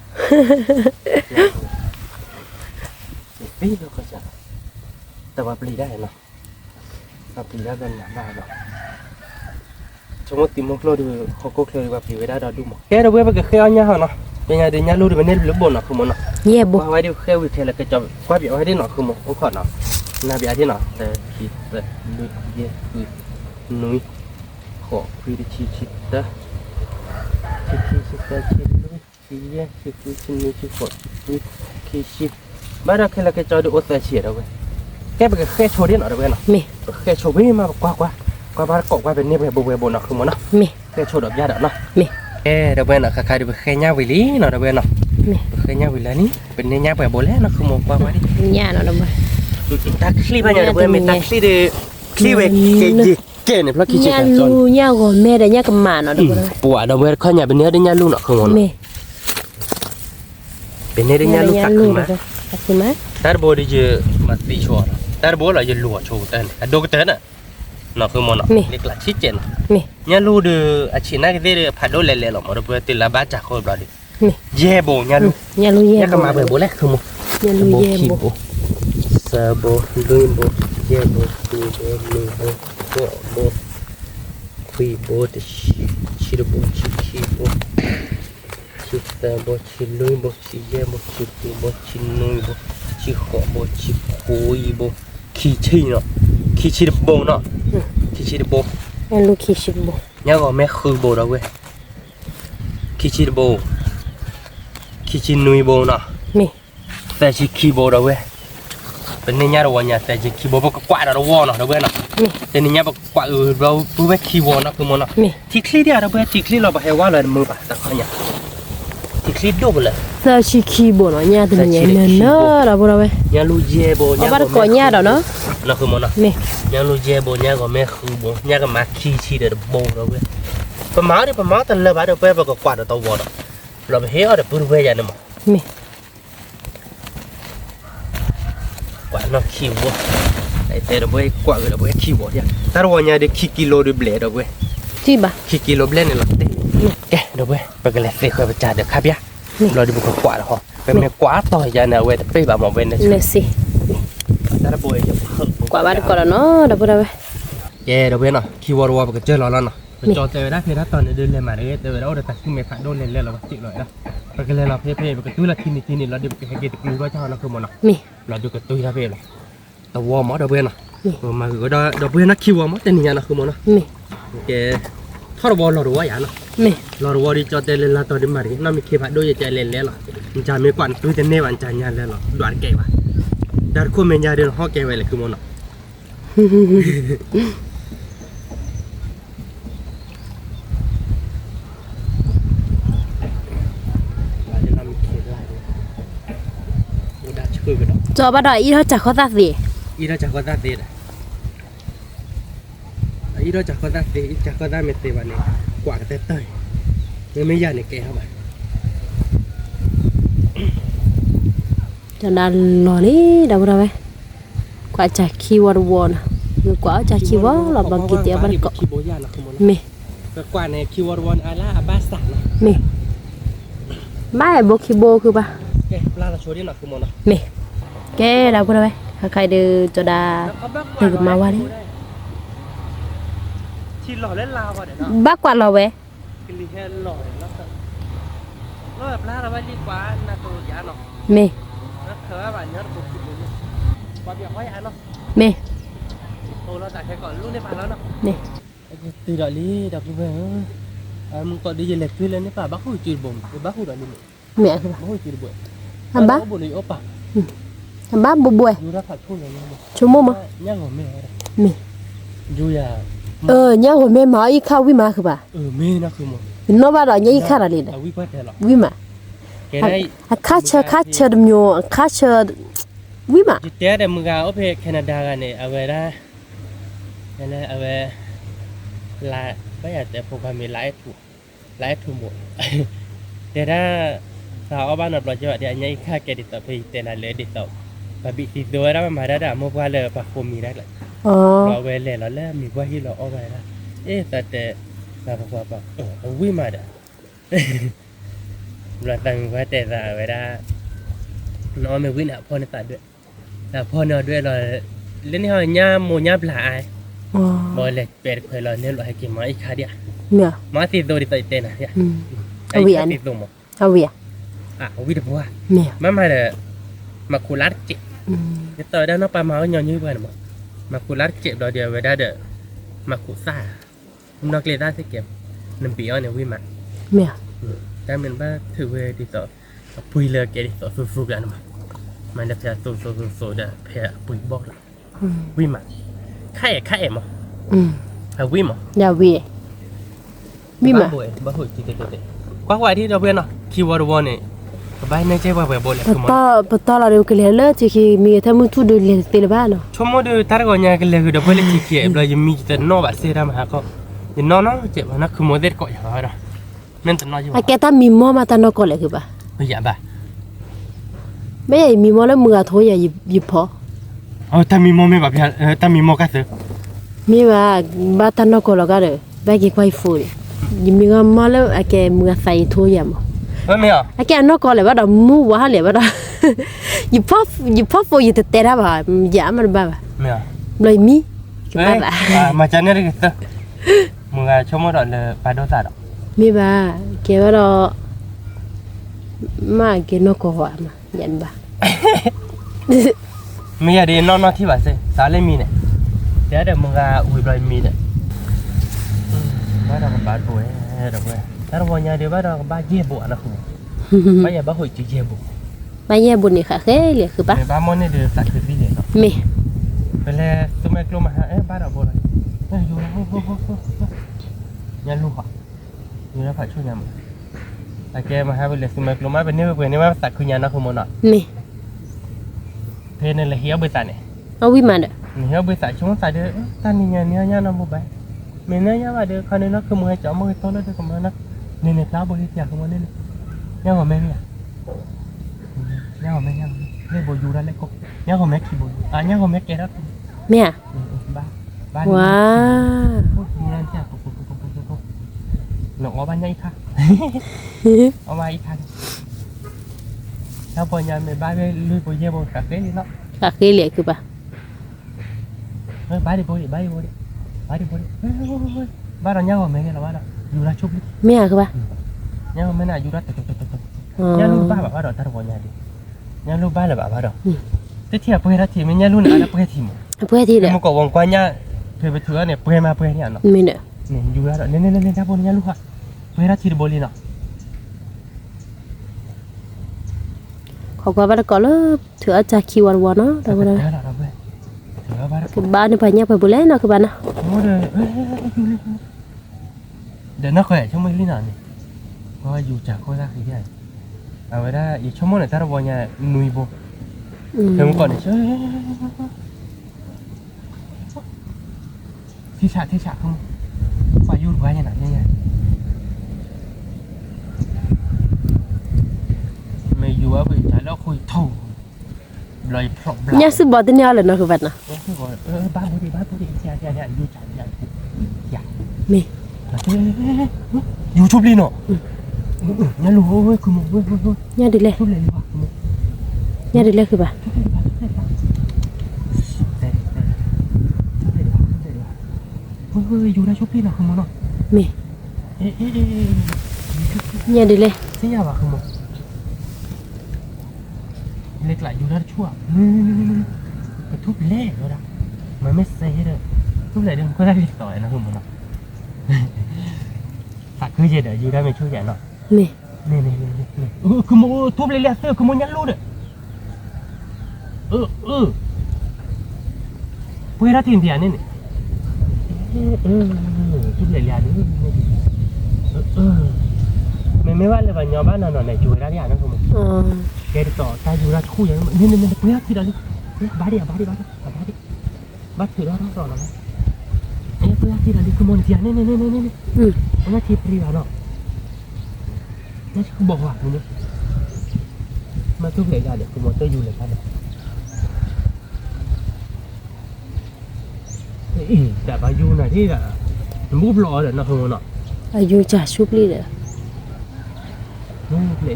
si lo ko sa ta ba pli da no ta pli da ben na ba lo chong mo ti mo klo de ho ko klo ba pli we da du mo ke do we ba ke khe nya ha no de nya lu de ne le bo no ko mo no เย่บ่ qua đi kheo thì là cái chồng qua biểu hay đi nó không một không khỏi nào là bị ai đi nó để thì để nuôi ye nuôi khổ quy đi chi chi đó chi ta chi nuôi chi ye chi nuôi chi khổ nuôi chi chi bây giờ cái là cái chồng được ốt về chỉ đâu vậy cái cái khe chồi đi nó đâu vậy nó มี khe chồi với mà qua ba cọ qua bên này về bồ nó không muốn nó มี khe chồi đập ra đó nó มี เดี๋ยวเว้นอ่ะใครดูแค่ย่าวิลีเนาะเดี๋ยวเว้นเนาะ มี แค่ย่าวิลีนี่เป็นเนี่ยย่าแบบโบแล้วเนาะคือมองว่าดิ ญาเนาะบ่ ตักซี่ป่ะเนี่ยเดี๋ยวเว้นเป็นตักซี่deคลีเวเกเนี่ยเพราะคิด ญา จะจ ลู น ญาก็แม่ได้ญากับหมาเนาะเด้อ ปัวเดี๋ยวเว้นข้อเนี่ยเป็นเนื้อได้ย่าลูกเนาะคือมอง มี เป็นเนื้อได้ย่าลูกตักขึ้นมา ตักขึ้นมา แต่โบดิจะมาตีชัวร์แต่โบเราจะลัวโชว์เต้นดูกันเต้นอ่ะเนาะคือมองเนาะเล็กหลักชิดเจน มี ย่าลูกดูอาชีพนักเรียนผัดโดนเล่ๆหรอกมันเพื่อติดละบ้าจากคนเราดิ มี เย่โบย่าลูก ญาลูเย่ ย่าก็มาแบบโบแล้วคือมอง ญาลูเย่บ่ Sabo, limbo, yebo, libo, libo, bobo, quibo, chirbo, chiquibo, chitabo, chiluibo, chiyebo, chiquibo, chinuibo, chihobo, chicuibo, kichino, kichirbo no, kichirbo, ญาลูคิชิบ่ nhớ gọi mẹ khư bồ đâu quê, kichirbo, kichinuibo no, มี แต่ชิคีโบđâu quê. เป็นเนี่ยเราวันเนี่ยแต่จะคีย์บอร์ดก็กวาดเราวอเนาะเราเว้ยเนาะแต่เนี่ยแบบกวาดเราปุ๊บไปคีย์บอร์ดเนาะคือมันเนาะที่คลีเดียวเราเว้ยที่คลีเราไปให้ว่าเลยมือป่ะแต่เขาเนี่ยที่คลีดูไปเลย ซาชิคิบ่เนาะญาตัวเนี่ยเนาะเราบ่เราเว้ย เนี่ยลูเจโบ เอาบัดก่อญาดอกเนาะ เนาะคือมันเนาะ มี เนี่ยลูเจโบเนี่ยก็แม่คือโบเนี่ยก็มาคีชีเดือดโบเราเว้ยประมาณนี้ประมาณแต่ละบาทเราไปแบบก็กวาดเราตัววอเนาะเราไปเฮ้ยเอาเดี๋ยวปุ๊บไปยันเนี่ยมั้ง มี กวาดเนาะคีย์บอร์ดไอ้แต่เราไปกวาดเราไปคีย์บอร์ดเนี่ยแต่เราเนี่ยเด็กคีกิโลดูเบลเราเว้ย ที่บ่ คีกิโลเบลเนี่ยเราเตะแกเดี๋ยวเว้ยไปกันเลยเสียเคยประจานเดี๋ยวครับยะเราดูบุกกวาดเหรอเป็นเนี่ยกวาดต่อยยันเนี่ยเว้ยแต่ไปแบบมาเว้นเนี่ย เมสิ แต่ละบอยจะเพิ่ม กว่าบัดก่อนเนาะเราบ่เราเว้ย เย่เดี๋ยวเว้ยเนาะคีย์วอร์ดว่าไปกันเจอเราแล้วเนาะจอเจอได้เพื่อนตอนเดินเล่นมาเลยเดี๋ยวเราตัดขึ้นเมฆโดนเล่นเราจิกเลยนะไปกันเลยเราเพ่ๆไปกันตุ้ยละทีนี่เราเดี๋ยวไปให้เกติกมือว่าเจ้าเราคือมันเนาะ มี เราดูกันตุ้ยละเพ่เลยแต่วอร์มอเดี๋ยวเว้ยเนาะมาคือก็เดี๋ยวเว้ยนักคีย์วอร์มอแต่นี่นะคือมันเนาะ มี แกถ้าเราบอลเรารู้ว่าอย่างเนาะ มี เรารู้ว่าดิจอเตเล่นละตอนนี้มาดิน้ามีเคบัดด้วยใจเล่นแล้วหรอมันจะมีกวนตุ้ยแต่เนวันจานยันแล้วหรอดวนแกวะดาร์คูเมนยาเดินห้อแกไว้เลยคือมันเนาะจอบัดดอกอีเฮาจักเขาตัดสิ อีเราจะก็ได้เด็ดอีเราจะก็ได้เด็ดจะก็ได้เมตเตวันนี้กว่าแต่เตยไม่ยากในแกเข้าไป cho nên lò ní đâu ra vậy quả chả khi qua đồ nè người quả chả khi quá là bằng kỳ tiệm bằng cọ mì กว่าในคิววอนอาล่าบาสัน mì ba là bộ khi bô cứ ba แกปลาละโชว์ดิหน่อยคือมัน mì cái đâu có đâu vậy khai đưa cho đà từ mà qua đi ชีหล่อเล่นลาวอ่ะเดี๋ยวเนาะ บ้ากว่าเราเว้ย กินลีแค่หล่อแล้วก็แล้วแบบล่าเราไว้ดีกว่าน่าตัวยาเนาะ เม นะเธอว่าแบบนี้เราคิดเลยความอยากไว้อันเนาะ เม โตเราแต่แค่ก่อนลูกในบ้านแล้วเนาะ เม ตีดอกนี้ดอกนี้เว้ยมึงก็ดีเล็กขึ้นแล้วนี่ป่ะบ้าหูจืดบ่มบ้าหูดอกนี้ เมียคือ บ้าหูจืดบ่ม ทำบ้า บุหรี่โอปะ ทำบ้าบวย ยูรับผัดทุ่งอะไรเงี้ย ชั่วโมงมั้ง ย่างหัวแม่ เม ยูอย่า ย่างหัวแม่หมาอีข้าววิมาคือป่ะ แม่นะคือมึง นอบ้าเราเนี่ยอีข้าวอะไรเนี่ย วิกว่าแต่หรอ วิมา แกได้ ข้าเชอดมโยข้าเชอวิมา จิตเต้แต่มึงเอาไปแคนาดากันเนี่ยเอาไว้ได้นั่นแหละเอาไว้ลายก็อยากแต่พวกมันมีหลายถูกหมดแต่ถ้าสาวบ้านเราจะว่าเดี๋ยวนี้ค่าแกดิต่อไปแต่ละเลยดิต่อแบบบิดตัวแล้วมันมาได้ด่ามั่วเลยปะคมมีได้เลย อ๋อ เราเวลเราเริ่มมีว่าที่เราเอาไว้แล้วแต่เราบอกว่าเอาวิ่งมาเด้อเราตั้งไว้แต่ละเวลาน้องไม่วิ่งอ่ะพ่อในตาด้วยแต่พ่อนอนด้วยเราเล่นห้อยย่าโมย่าปลาไอ้ อ๋อ บ่เล็กเป็ดเคยเราเนี่ยเราให้กินมาอีกคาเดีย เมีย มาติดตัวดิต่อเต้นนะเนี่ย เอาเวียน ติดตัวมั้ง เอาเวีย วิ่งเดี๋ยวว่า เมีย มาเด้อมาคูลัดจิเดี๋ยวต่อได้น้องปลาเมาหย่อนยืดไปหน่อยมาคูลัดจิเราเดียวไว้ได้เด้อมาคูซ่านอกเลยได้สิเก็บ1 ปีเนี่ยวิ่งมา เมีย แต่เหมือนว่าถือเวดิต่อปุยเลือกเกดิต่อฟูๆกันมันจะแพ้โซเด้อแพ้ปุยบอกละวิ่งมาไข่มั้งวิ่งมั้ง อย่าเวียวิมา บ้าหุ่ยจิตกว่าที่เราเพื่อนเนาะคีย์วอร์ดวันเนี่ยบ้านในใจว่าแบบโบเลยคือมัน ปตอเราเร็วกันเลยที่คือมีถ้ามึงทุดูเลยตีละบ้านเนาะ ชั่วโมงเดียวตาร์กอนยังกันเลยคือเดี๋ยวเพื่อนที่เกี่ยวเราจะมีแต่นอกแบบเสียดายมากก็ยังนอนเจ็บนะคือโมเดลก็อย่างนั้นนั่นแต่นอนอยู่ แกตามีมอมาตานอกเลยคือป่ะ ไม่อยากบ้า ไม่ใช่มีมอแล้วมือโถอย่าหยิบพอ ถ้ามีโมไม่แบบถ้ามีโมก็ซื้อ มีว่าบ้านตานอกแล้วก็เลยแบกไว้ฟูดิยิมีก็มอแล้วแกมือใส่โถอย่ามั้ง ไม่เอา แกนอกเลยว่าเรามูว่าเลยว่าเราหยิบพอฟูอยู่แต่ละบ้าอย่ามันบ้า ไม่เอา เลยมีคือบ้าละ มาจากนี่เลยก็มึงชั่วโมงเดียวเลยไปโดนสัตว์ มีบ้าแกว่าเรามาแกนอกว่ามายันบ้า มีอะไรนอนที่บ้านสิสาเลมีเนี่ยเดี๋ยวมึงอุ้ยบอยมีเนี่ยบ้านเราบ้านป่วยเราเว้ยถ้าเราวันนี้เดี๋ยวบ้านเราบ้านเยี่ยบนะคุณบ้านอย่าบ้านหุ่ยจีเยี่ยบ มาแย่บุญนี่ค่ะเฮ้ยเลยคือป่ะ บ้านมันเนี่ยเดี๋ยวสักคืนพี่เนี่ยเนาะ มี เป็นเลยสมัยกลุ่มมาบ้านเราบ่เลยอยู่แล้วยันลูกอ่ะอยู่แล้วผัดช่วยยำแต่แกมาหาเป็นเลยสมัยกลุ่มมาเป็นนี่เป็นนี่ว่าสักคืนยันนะคุณมอนอ่ะ มี เพนเลยเฮียไปตาเนี่ย เอาวิมาเด้อ เฮียไปตาช่วงตาเด้อตาเนี่ยเนี่ยน้ำบุบไปเมื่อเนี่ยว่าเด้อคนนี้นักคือมือจ่อมือโตแล้วเด้อกับมันนักเนี่ยปลาบริจาคกับมันเนี่ยเนี่ยหัวแม่เนี่ยเนี่ยหัวแม่เนี่ยเนี่ยโบยูแล้วเลยก็เนี่ยหัวแม่ขี้โบยูเนี่ยหัวแม่แกแล้ว เมีย บ้าน ว้า มีนั่นใช่ปุ๊บหลงเอาบ้านยังอีกค่ะเอามาอีกค่ะถ้าพอยันไม่บ้านไม่ลุยไปเยี่ยมคาเฟ่นี่เนาะ ค่ะคือเลยคือป่ะ บ้านดิโบดิบ้านดิโบดิบ้านดิโบดิบ้านเราเนี่ยหัวแม่เนี่ยเราว่าเราอยู่ราชุบ เมียคือป่ะ เนี่ยหัวแม่น่ะอยู่ราตุ๊เนี่ยลูกบ้านแบบว่าเราตาหัวเนี่ยดิเนี่ยลูกบ้านเลยแบบว่าเราแต่เทียบเพื่อนทีไม่เนี่ยลูกเนี่ยอะไรเพื่อนทีม เพื่อที่เด้อ มันก็วงกว้างเนี่ยเพื่อนไปเถื่อนเนี่ยเพื่อนมาเพื่อนเนี่ยเนาะ มีเด้อ เนี่ยอยู่แล้วเนี่ยถ้าพวกเนี่ยลูกอะเพื่อนทีโบลีเนาะ ขอว่าก็เลิกถือจากคิววันเนาะแต่ว่า คือบ้านนี่ไปเนี่ยไปบุเล่เนาะคือบ้านนะ เดี๋ยวนักแข่งชั่วโมงนี้หน่อยนี่เพราะว่าอยู่จากโคราชที่ไหนเอาไว้ได้อีกชั่วโมงหนึ่งถ้าเราวันนี้นุยโบเดี๋ยวก่อนเชื่อที่ฉากเขาฝ่ายยูนไว้ยังไงเนี่ยไม่อยู่ว่าไปจ่ายแล้วคุยเท่าเลยพร้อมแล้ว เนี่ยซื้อบอตัวเนี่ยเลยเนาะคือบ้านนะ บ้านบุรีเนี่ยอยู่จ่ายอย่า มี ยูทูบลีเนาะเนี่ยรู้เว้ยคือมึงเว้ย เนี่ยดีเลย ทุบเลยว่ะ เนี่ยดีเลยคือบ้าน ฮ้ยอยู่ได้ชุบพี่นะคุณมอเนาะ มี เอ๊ะ เนี่ยดีเลย เสียว่ะคุณมอเล็กหลายอยู่ได้ชั่วไปทุบเล่แล้วนะมันไม่เซ่เลยทุบเล่เดี๋ยวก็ได้ติดต่อนะคุณมอเนาะสักคือเดี๋ยวอยู่ได้ไม่ช่วยใหญ่เนาะ มี นี่คือมึงทุบเละๆเสื้อคือมึงยันรู้เด้อเพื่อที่ที่อันนี้ทุบเละๆนี่ไม่ว่าเลยว่าญาบ้านนอนในจุยได้ยังนะคุณมึง อ๋อ แกต่อตาอยู่ราชูอย่างนี้เพื่อที่อะไรบาดีถือแล้วรอแล้วนะเอ๊ะเพื่อที่อะไรคือมันที่อันนี้มันที่ปรีวาเนาะนั่นคือบอกว่าคุณเนี่ยมาทุกเหตุการณ์เดี๋ยวคุณมอเตอร์อยู่เลยครับแต่พายุน่ะที่น่ะมันบุบล้อเดี๋ยวนะคุณเนาะ อายุจะชุบลีเลย เ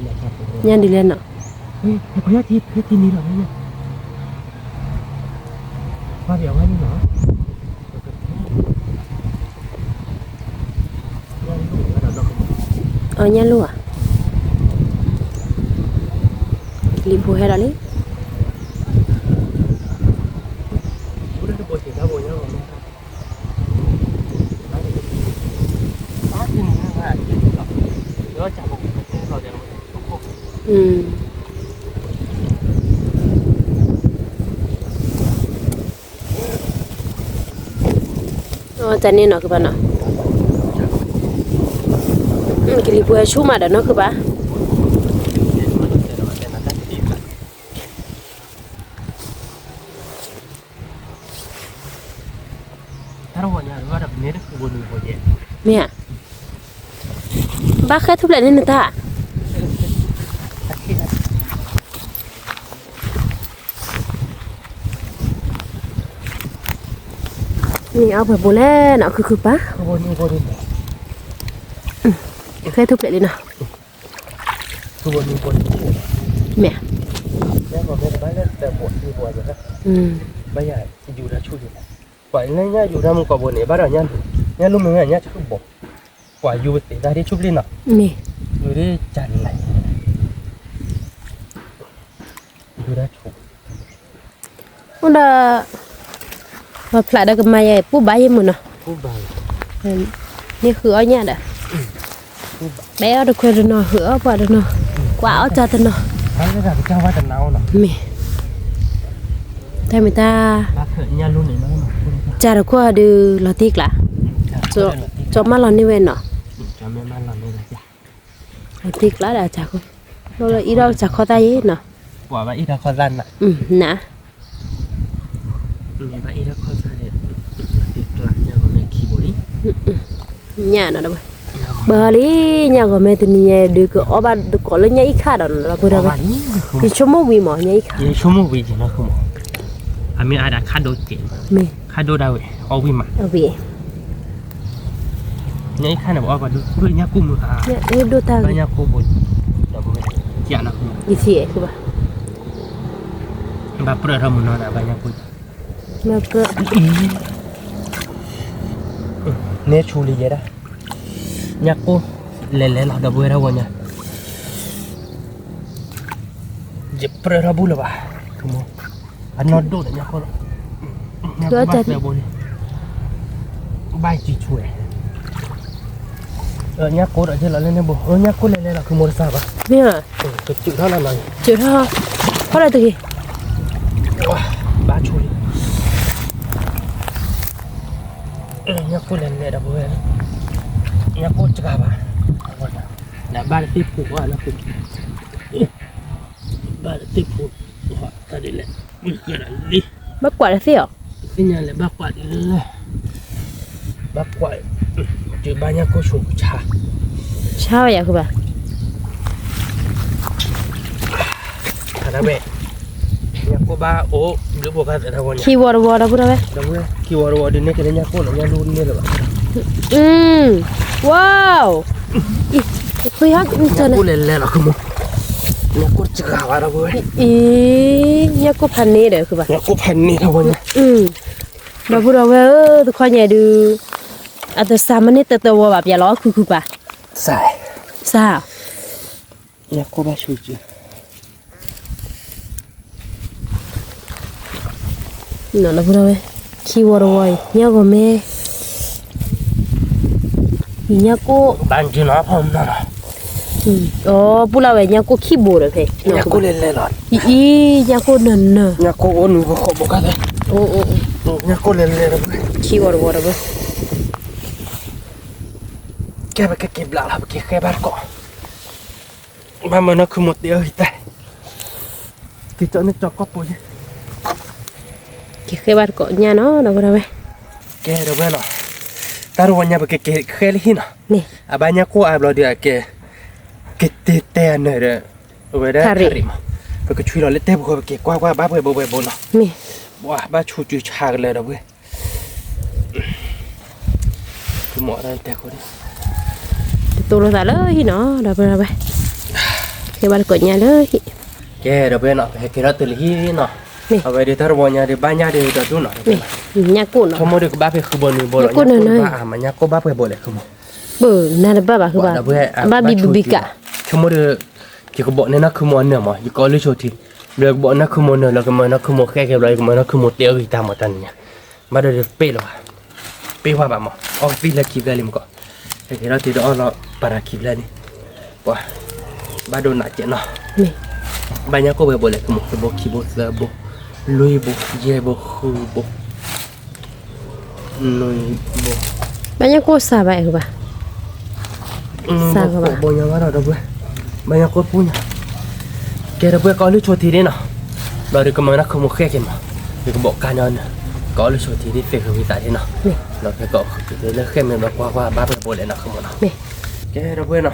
ลยครับ เนี่ยดีเลยเนาะ เฮ้ยเพื่อที่นี้เหรอเนี่ยว่าเดี๋ยวว่านี่เนาะเนี่ยลูกอ่ะรีบพูดให้เราเลย อ๋อจันนี่เนาะคือป่ะเนาะกิริบัวชูมาเด้อเนาะคือป่ะเนี่ยบ้าแค่ทุบเลยนี่นะตานี่เอาไปโบแลเนาะคือป่ะแค่ทุบเลยเนาะเนี่ยไม่ใหญ่อยู่ได้ช่วยปล่อยง่ายอยู่ได้มึงกว่าบนเนี่ยบ้านเราเนี่ยลุงมึงเนี่ยจะคือบอกปล่อยอยู่ติดได้ที่ชุบลิ้นเนาะ นี่ อยู่ได้จันไหลอยู่ได้ชุบ udah phlại đây cái mày bút bái với mình nè ผู้บ่าว นี่คืออ้อยเนี่ยเด้อแบ้เอาคุยเนาะเหือว่าเด้อเนาะกว่าเอาจาตเนาะ เขาจะทำเจ้าว่าจะเน่าเนาะ มีแต่ไม่ตา รักเถอะเนี่ยรุ่นไหนมาเนาะ จาระกว่าดูลอติกล่ะจบมาลอนนี่เว้นเนาะ จะไม่มาหล่อนเลยจ้ะ ลอติกล่ะเด้อจ้ะคุณเราเลยอีเราจะเข้าใจเนาะ ว่าอีทาคอซันน่ะ นะ ว่าอีทาคอซันเนี่ยติดกลางเนี่ยมันคีย์บอร์ด nhà nó đâu bờ lý nhà của mẹ thì nhà được ở ba được có lên nhà ít khác đó là bữa đó thì số một vì mỏ nhà ít khác số một vì gì nó không à mình ai đã khá đôi tiền mẹ khá đôi đâu vậy ở vì mà ở vì nhà ít khác là bỏ vào đôi nhà cung à nhà đôi ta nhà cô bồi đâu có dạ nó không gì gì vậy bà bà bữa đó mình nói là bà nhà cô mà cơ nè chú lý vậy đó nhà cô lẹ là đâu bữa đâu nha dịp bữa đó bù là bà không muốn anh nói đồ để nhà cô nhà cô bắt về bồi bài chỉ chuối nhà cô đã chơi là lên bù nhà cô lẹ là không muốn sao bà mẹ à chịu đó là này chịu đó có đây từ gì bà chú lý nhà cô lên này đã bồi nhà cô chắc bà đã ba tiếp phụ à nó cũng ba tiếp phụ họ ta đi lại bây giờ là đi bắt quả là phiểu cái nhà là bác quả đi bác quả chứ ba nhà cô chủ trà sao vậy cô bà thằng đó mẹ nhà cô ba ố đứa bộ cái thằng khi vợ đó bữa đó bé đúng rồi khi vợ đến đây cái nhà cô là nhà luôn như là wow ui hát nhà cô lên là không nhà cô chắc bà đâu vậy nhà cô pan nè đấy cô bà nhà cô pan nè đâu vậy mà bữa đó bé tôi coi nhà được Ada sama ni tetawa bab ya lo ku ba. ใส่ Sa. เนี่ยก็บ้าช่วยจี No la pura ve. Ki woro wai. Nya go me. Nya ko บ้านจีน่าพร้อมนะ oh pula we nya ko ki bo re phe. เนี่ยก็เล่นเล่นหรอ I nya ko na na. เนี่ยก็โอนก็ขบกันเลย Oh. เนี่ยก็เล่นเล่นเลย Ki woro be. แกไปเก็บหลักแล้วไปเก็บแค่บ้านก่อนบ้านมันน่ะคือหมดเดียวแต่ที่เจ้าเนี่ยจอกก็ปุ๋ย Ki ke bar ko nya no la pura ve. แกเดี๋ยวเว้ยเนาะแต่เราเนี่ยไปเก็บแค่เลยนะ Ni. บ้านเนี่ยก็อาบเราเดี๋ยวแกเตะเตะเนี่ยเด้อเว้ยเด้อมาไปก็ช่วยเราเล่นเตะบุกไปเก็บกว่าบ้าเบื่อบ่เนาะ Ni. ว้าบ้าชูจุยชากันเลยนะเว้ยคือหมอนั่นแต่คนนี้ Tu lo ta le hi no la pura ve. Ke bar ko nya le hi. แกเดี๋ยวเว้ยเนาะให้แกเราตื่นที่เนาะ นี่ เอาไว้เดี๋ยวถ้าเราเนี่ยเดี๋ยวบ้านเนี่ยเดี๋ยวจะดูเนาะ Ni. Nya ko no. ทั้งหมดเดี๋ยวบ้าไปคือบนบนแล้วมันเนี่ยก็บ้าไปบนเลยคือหมด Bu na la ba ku ba. Ba bi bi ka. ทั้งหมดที่เขาบอกเนี่ยนะคือหมดเนี่ยมั้งยี่ก็เลยโชว์ทีเรื่องบอกนะคือหมดเนี่ยแล้วก็มันนะคือหมดแค่เก็บไว้ก็มันนะคือหมดเดียวอีกตามหมดตันเนี่ยมาเดี๋ยวเป๊ะเลยเป๊ะว่าแบบมั้งออกฟีละคลิปแล้วลิมก็เดี๋ยวเราติดต่อเราปาราคลิปแล้วนี่ว้าบ้าโดนหนักเจ้าเนาะ Ni. banyak ko boleh kamu bo keyboard la bo lui bo ye bo hu bo lui bo Banyak ko sa ba ku ba. Sama, Pak. banyak mana dah buat banyak ko punya kira buat kalau cuti ni nah dari kemana kamu kek mah dia ke bawa kanan kalau cuti ni fake kita ni nah Ni.เราไปก็คือเลยแค่มันบอกว่าบ้าไปบ่เลยนะคือมันนะ Ni. แกเราเว้ยนะ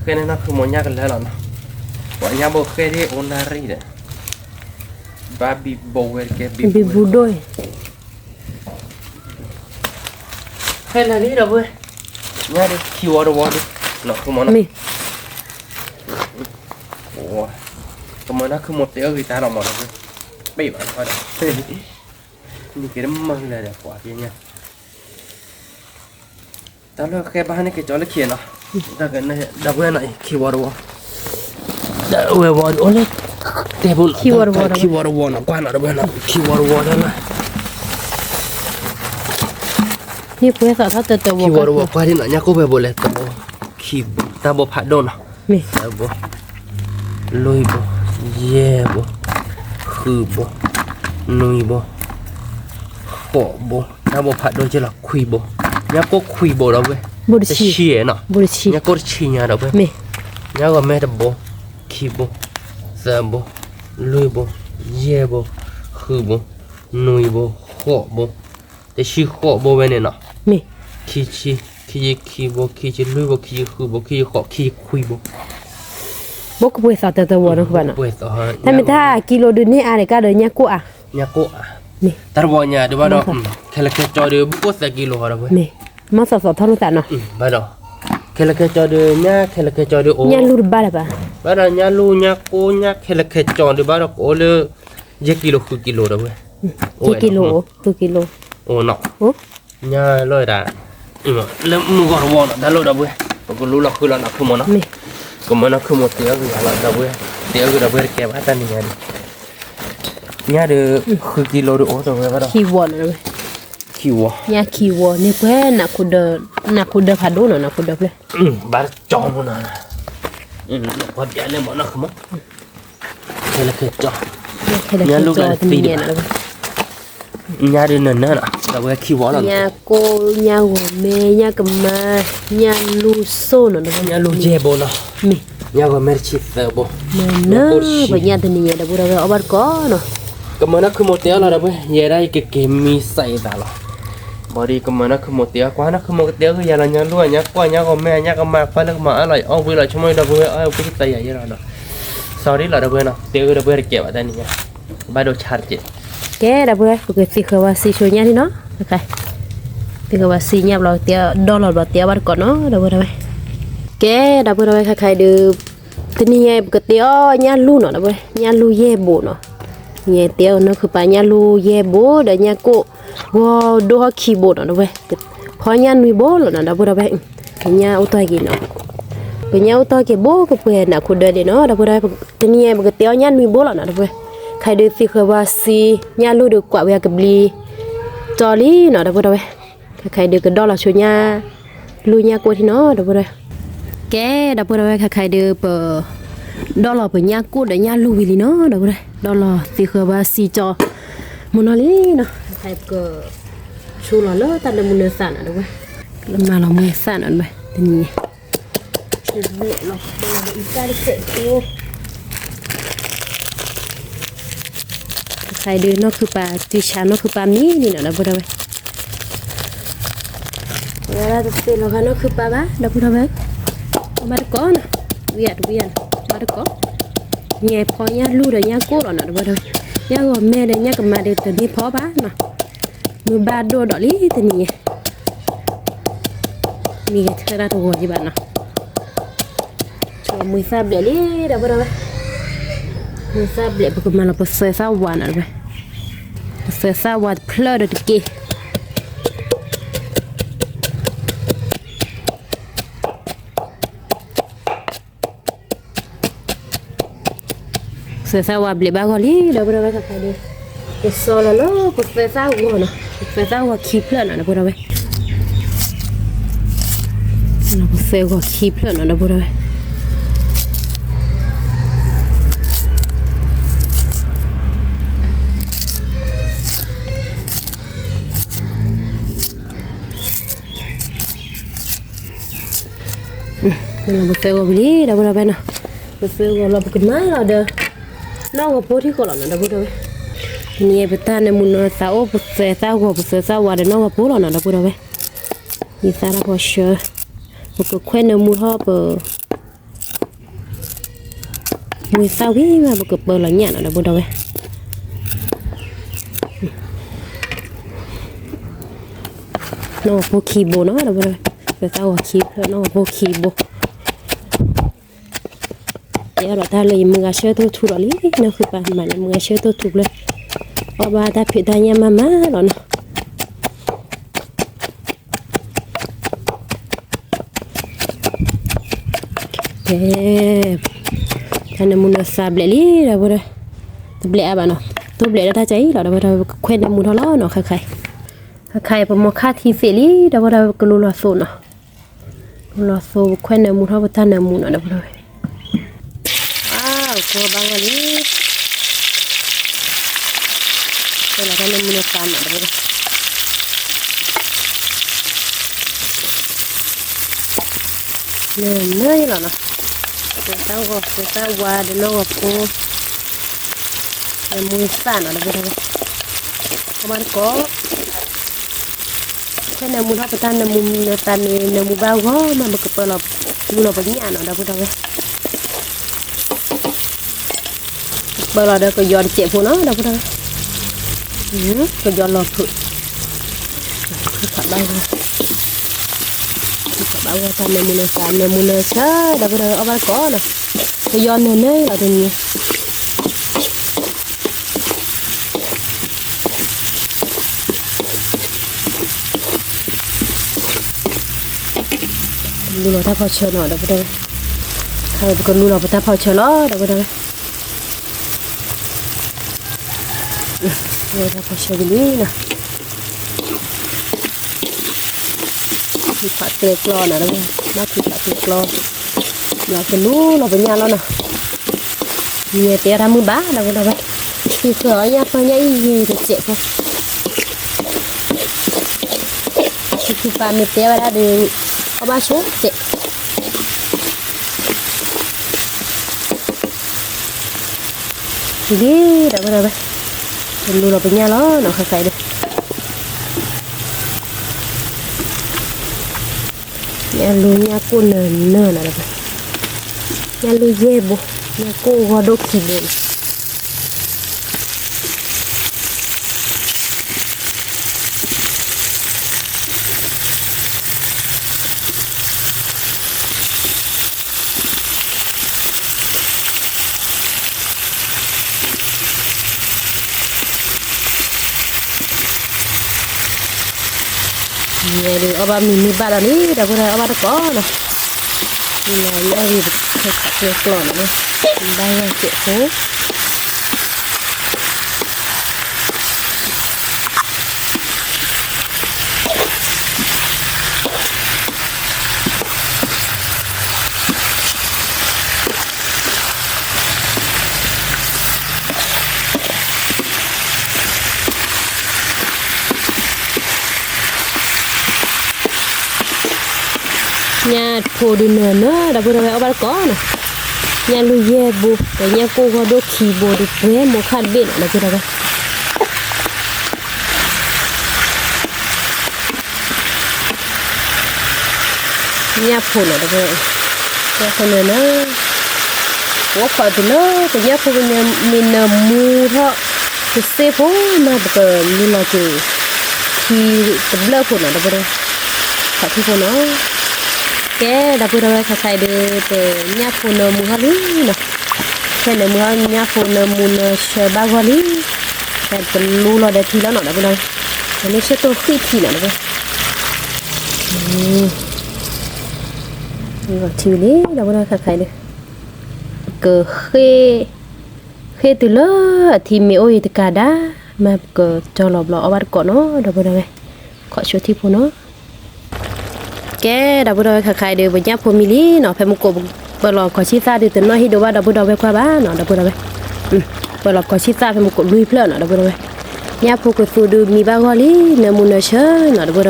แค่นั้นนะคือมันยากกันแล้วนะว่ายังบ่เคยได้โอนารีเด้บาบีโบเวลแกบี Bi budoi. แค่นั้นนี่เราเว้ยเนี่ยดิคิวอร์วอร์ดิเนาะคือมันนะ Ni. โอ้ก็มันนะคือหมดเดียวคือตาเราหมดเลยไม่บ้านพอได้นี่คือมันเลยเดี๋ยวกว่าพี่เนี่ยตอนเราแค่บ้านนี่คือจอเขียนเนาะแต่กันเนี่ยดับเบิลหน่อยคิวอร์วอร์ดับเบิลวอร์โอ้เลยเทเบิลคิวอร์วอร์นะกว่าหน่อยดับเบิลนะคิวอร์วอร์นั่นนะ Ni ku sa ta te wo. คิวอร์วอร์กว่าที่ไหนเนี่ยก็ไปบ่เลยแต่บ่คิวแต่บ่ผัดโดนเนาะ Ni. แต่บ่ลุยบ่เย่บ่คือบ่นุยบ่ขอบ่ถ้าบ่ผัดโดนจะหลักคุยบ่เนี่ยก็คุยบ่แล้วเว้ย Bu จะ chi. เชี่ยเนาะ Bu chi. เนี่ยก็ชี้เนี่ยแล้วเว้ย Ni. เนี่ยก็แม่ตะบ่คิวบ่ซะบ่ลุยบ่เย่บ่คือบ่นุยบ่ขอบ่แต่ชี้ขอบ่เว้ยเนี่ยเนาะ Ni. ขี้บ่ขี้ลุยบ่ขี้คือบ่ขี้ขอขี้คุยบ่ Bo ku sa te wo no ku ba na. เว้ยต่อฮะ Ta mi ta kilo de ni are ka de nya ko a. เนี่ยก็ Ni. ตะบ่เนี่ยเดี๋ยวว่าดอกแค่ละแค่จอเดียวบ่สักกิโลฮะเว้ย Ni. Ma sa sa thalu ta no. บ้าดอกแค่ละแค่จอเดียวเนี่ยแค่ละแค่จอเดียวโอ้ Nya lu ba la ba. บ้าดอกเนี่ยลูเนี่ยโกเนี่ยแค่ละแค่จอเดียวบ้าดอกโอ้เลยเยกิโลคือกิโลเว้ย Ki kilo. Tu kilo. โอ้เนาะ Oh. เนี่ยลอยได้แล้วมือก็รอนะได้ลอยได้เว้ยก็รู้ละคือละนะคือมันนะ Ni. ก็มันนะคือหมดเตี้ยคือละได้เว้ยเตี้ยคือได้เว้ยแกบ้าตานี่เนี่ยเด้อคือกิโลเด้อโอ้ตัวเว้ยบ้าดอก Ki wo no. คิว Nya ki wo ni ku na ku de pa do no na ku de ple. บ้าจอมนะพอเดี๋ยวเลยมันนะคือมันแค่ละแค่จอ Nya lu ga ti ni na. nhà đi nè nè là cái khi võ là Nya ko nya wo me nya ka ma nya lu so no no. nhà lu je bo nó Mi. nhà có merci bo No, ba nya te ni da bu da obar ko no. cái mà nó cứ một tiếng là đâu vậy đây cái mi say ra rồi bỏ đi cái mà nó cứ một tiếng quá nó cứ một tiếng bây giờ là nhà lu nhà qua nhà có mẹ nhà có mà phải là mà lại ông vui là chúng mình đâu vui ai cái tay vậy rồi đó sau đấy là đâu vui nào tiếng đâu vui kẹo ở đây nè bắt đầu charge Ke da bu ku si ko wa si so nya ni no. Okay. Ti ko wa si nya lo tia dollar lo tia bar ko no da bu da ba. Ke da bu da ba khai de ti ni ye ku tia nya lu no da bu nya lu ye bo no. Nye tia no ku pa nya lu ye bo da nya ko wo do ha ki bo no da bu. พอยันมีโบหรอนะดับบุระเบงเนี่ยอุตอยกินเนาะเป็นเนี่ยอุตอยกินโบก็เพื่อนนะคุณเดินเนาะดับบุระเป็นเนี่ยมันก็เตี้ยยันมีโบหรอนะดับบุระใครดูสิคือว่าซีเนี่ยรู้ดูกว่าเวลากับลีจอลี่เนาะดับบุระใครดูก็ดอลลาร์ชัวเนี่ยลุยเนี่ยกว่าที่เนาะดับบุระแกดับบุระใครดูเปิดดอลลาร์เป็นเนี่ยกูเดี๋ยวเนี่ยลุยลีเนาะดับบุระดอลลาร์สิคือว่าซีจอมุนอลีเนาะใครก็ชูหล่อเลยแต่เดิมมุนเนื้อสันอ่ะดับบุระแล้วมาเราไม่สั่นอันไปทีนี้เละหรอกเดี๋ยวอีกใจเกิดโตใครดูนอกคือปลาจีชานอกคือปลามีนี่เนาะดับบุระไปเวลาจะเปลี่ยนเราค่ะนอกคือปลาบ้าดับบุระไปมาดูก่อนนะเวียนมาดูก่อนเนี่ยพอเนี่ยรู้เดี๋ยวเนี่ยกู้หรอเนาะดับบุระไปเนี่ยก็แม่เดี๋ยวเนี่ยก็มาเดี๋ยวตัวนี้พอบ้าเนาะมือบาดโดดอลี่ตัวนี้มีแค่ระดับหัวจีบันนะชอบมือซาเบลลี่ดับเบิลเลยมือซาเบลปกติมันเราเปิดซาวันอะไรเปิดซาวันเพลอร์ตะกี้เปิดซาวันเบลบ้ากอลี่ดับเบิลเลยกับใครดีเปิดโซลาโล่เปิดซาวันนะเปิดซาวันคีเพลอร์นะดับเบิลเลยเราเซลก็คีเพลนนะบุระเราเซลก็บลีดับบุระไปนะเซลก็เราบุกมาเราเด้อน้องก็พูดที่ก่อนนะดับบุระนี่เป็นตาในมุนสาวปุเสสาวก็ปุเสสาวว่าเด้อน้องก็พูดแล้วนะดับบุระไปนี่สารพัดเชื่อก็แค่เนื้อมูทอเปอมือเศร้าพี่มาบอกเปิดหลังเนี่ยนะบุตรเว้ยน้องพวกคีโบเนาะนะบุตรเว้ยเปิดเศร้าคีบน้องพวกคีโบเดี๋ยวเราถ้าเลยมึงก็เชื่อตัวถูกหรอลินั่นคือปะมันมึงก็เชื่อตัวถูกเลยเอาบ้าถ้าผิดได้ยังมาหรอเนาะท่านมุนซาเบลลี่เราบ่ได้ตัวเบลอะบ้าเนาะตัวเบลได้ใจเราบ่ได้แควนมุนทอล้อเนาะใครประมค่าทีเฟลี่เราบ่ได้ก็รู้ลอโซเนาะลอโซแควนมุนทอบ่ท่านมุนเนาะบ่ได้ว้าวตัวบางวันนี้ตัวละท่านมุนซามเนาะบ่ได้เนยเหรอเนาะKita wa de no ko muy sana la verdad kamar ko kana mu ha patan mu tan ne mu ba go ma ma ko la mu la bani ana da verdad ba la da ko yon che phu no da verdad ko yon lo phu ka ba go bảo qua thằng này mình làm này mình chơi đâu có ở bên có nè cái giòn này nè ở đây nè lùa ta phao chơi nọ đâu có đâu hay còn lùa ta phao chơi nó đâu có đâu lùa ta phao chơi đi nè thì phải tê clo nè đó nó thì phải tê clo giờ cái lú nó với nhau nó nè nhiều té ra mưa bá đâu đâu vậy thì cửa nha phải nhảy gì thì chạy thôi thì phải mình té ra đi có ba số chạy đi đâu đâu vậy mình lú nó với nhau nó không phải được nhà lu nhà cô nơ là được nhà lu dê bộ nhà cô hoa đô kỳ lên nhà đi ở ba mình ba là ní đâu có ở ba đó có nè nhưng mà nhà đi phải cắt cái lon nữa đây là chuyện phố nhà phô đi nữa đã bữa ở ba có nè nhà lui về bu cái nhà cô có đôi khi bu được về một khăn biển là cái đó nhà phô là đó vậy cái phần này nó quá phải từ nó cái nhà phô mình mua thôi cái xe phô mà bữa như là thì tấm lơ phô là đó vậy phải thì phô nó cái đặc biệt là khai được nhà phụ nữ mua hoa lý nè cái này mua nhà phụ nữ mua sợi ba hoa lý cái phần lu lo để thi nó đặc biệt là cái này sẽ tôi khi thi nữa đấy rồi thi lý đặc biệt là khai được cờ khê từ lớp thì mẹ ơi từ cả đá mà cờ cho lọp lọ bắt cọ nó đặc biệt là này cọ cho thi phụ nó cái đặc biệt là khai được với nhà phụ mỹ nó phải một cột bờ lò có chi ra được từ nó hi đồ ba đặc biệt là về qua bá nó đặc biệt là bờ lò có chi ra phải một cột lui phở nó đặc biệt là nhà phụ cái phụ được mi ba hoa lý nè muốn nè chớ nó đặc biệt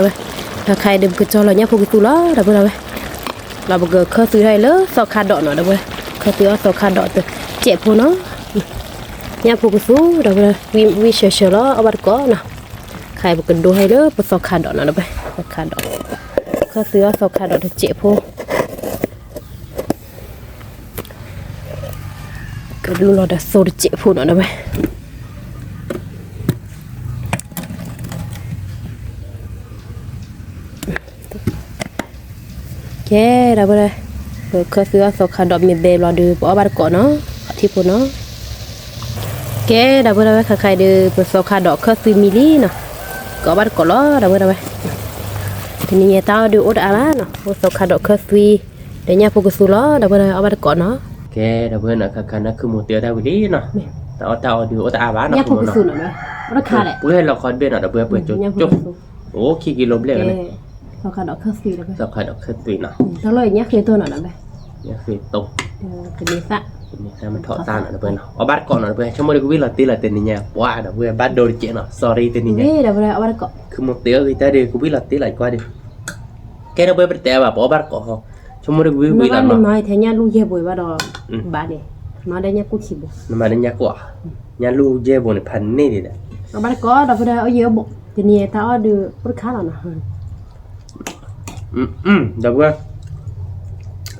là khai được cái cho là nhà phụ cái phụ đó đặc biệt là một cái khơi từ đây lớn sau khai đọ nó đặc biệt khơi từ sau khai đọ từ chẹp phụ nó nhà phụ cái phụ đặc biệt là vi sờ đó ở bắt có nè khai một cái đồ hay đó sau khai đọ nó đặc biệt khai đọก็ซื้อสองขาดอกเจ็บพวกก็รู้เราได้สูดเจ็บพวกนั่นนะไหมแค่เราไปเลยก็ซื้อสองขาดอกมีเบลเราดูบอกว่าก่อนเนาะที่พวกเนาะแค่เราไปเลยใครดูสองขาดอกก็ซื้อมิลลี่เนาะก็บ้านก่อนล้อเราไปเลยthì nhà tao đều ốt á nó một số khá độ khơi phi để nhà phụ cái số đó đâu bây ở bên cỏ nó cái đâu bây giờ khá nó cứ một tiếng tao đi nó tao đều ốt á nó nhà phụ cái số nữa nó khá đấy bữa là con bên ở đâu bây giờ chụp ố khi kilo lên này số khá độ khơi phi đâu số khá độ khơi phi nó tao lời nhắc khi tôi nó đây nhắc khi tông cái gì vậy sao mình thọ tan ở bên nó ở bát cỏ nó bên trong mới biết là tí là tiền nhà quá đâu bây bát đồ chuyện nó sorry tiền nhà đâu bây ở bên cỏ cứ một tiếng người ta đi cũng biết là tí lại qua đi cái đâu bây giờ tè bà bỏ bát cỏ không trong mới biết là nó nói thế nhà lu dê bồi vào đó bà đi nó đây nhà cút xì bồi mà đây nhà quả nhà lu dê bồi này phần này đi đấy ở bên cỏ đâu bây ở dưới bộ thì nhà tao được rất khá là đâu bây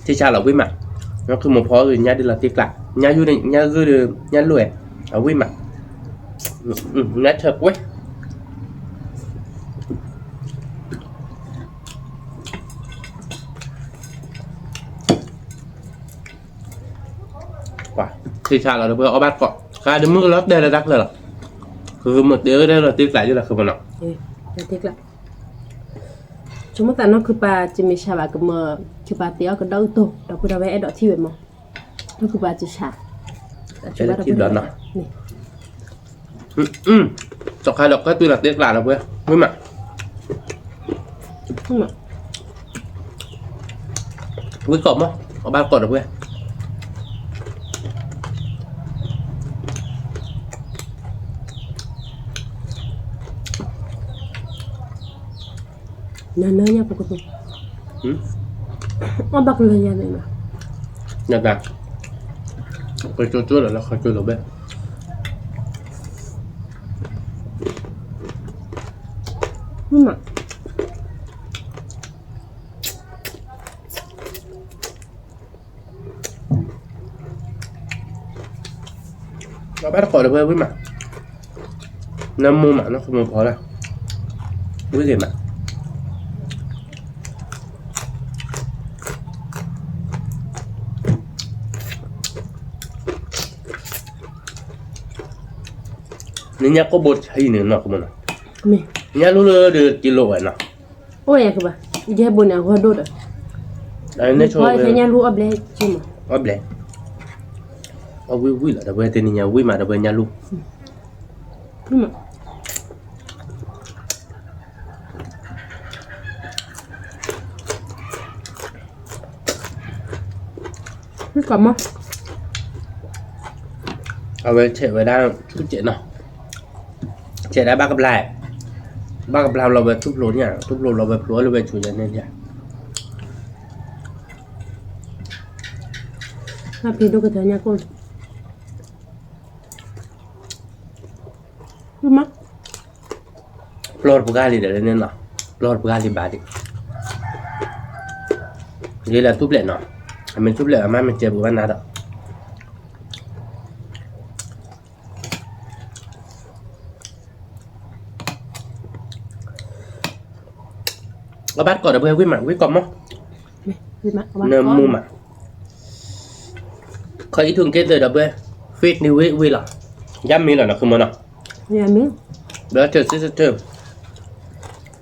thì cha là quý mặt nó cứ một phó rồi nhà đi là tiếc lại nhà du này nhà du được nhà lùi ở quý mặt nét thật quá quả thì cha là được ở bát cọ cái đến mức lớp đây là đắt rồi là cứ một đứa đây là tiếc lại chứ là không còn nào tiếc lại chúng ta nó cứ bà chỉ mình xả bà cứ mờ cứ bà tiếc cái đâu tổ đâu cứ đâu vẽ đỏ thi về mà nó cứ bà chỉ xả cái là thịt đó nè chọc hai độc cái tuy là tiếc lại là với mặt với cọp á có ba cọp được với nè nha phụ cái nó bạc lên nhà này mà nhà nào cái chỗ chỗ là khỏi chỗ là bên mà nó bắt khỏi được với mặt nó mua mà nó không có đâu với gì mà nếu nhà có bột hay nữa nó không nào nhà luôn được kilo vậy nào Ôi à bà, giờ buồn nào qua đốt à? Đấy nên cho Thôi thấy nhà lũ ấp lên chứ mà. ấp lẹ vui là đặc biệt tên nhà vui mà đặc biệt nhà luôn Nhưng mà cái cầm á, ở về chạy về đang chút chuyện nào chạy đã ba cặp lại là về túp lúa nhà túp lúa là về lúa là về chủ nhân nên nhà tapi đâu có thể nhà con. Nhưng mà lúa bugali để lên nào lúa bugali bà đi đây là túp lệ nào mình túp lệ mà mình chơi bữa ban nào đó các bác có được bơi quý mạng quý con không vì mà nên mua mà khởi thường kết rồi đó bơi fit như quý là dám mi là nó không muốn nào nhà miếng đó chơi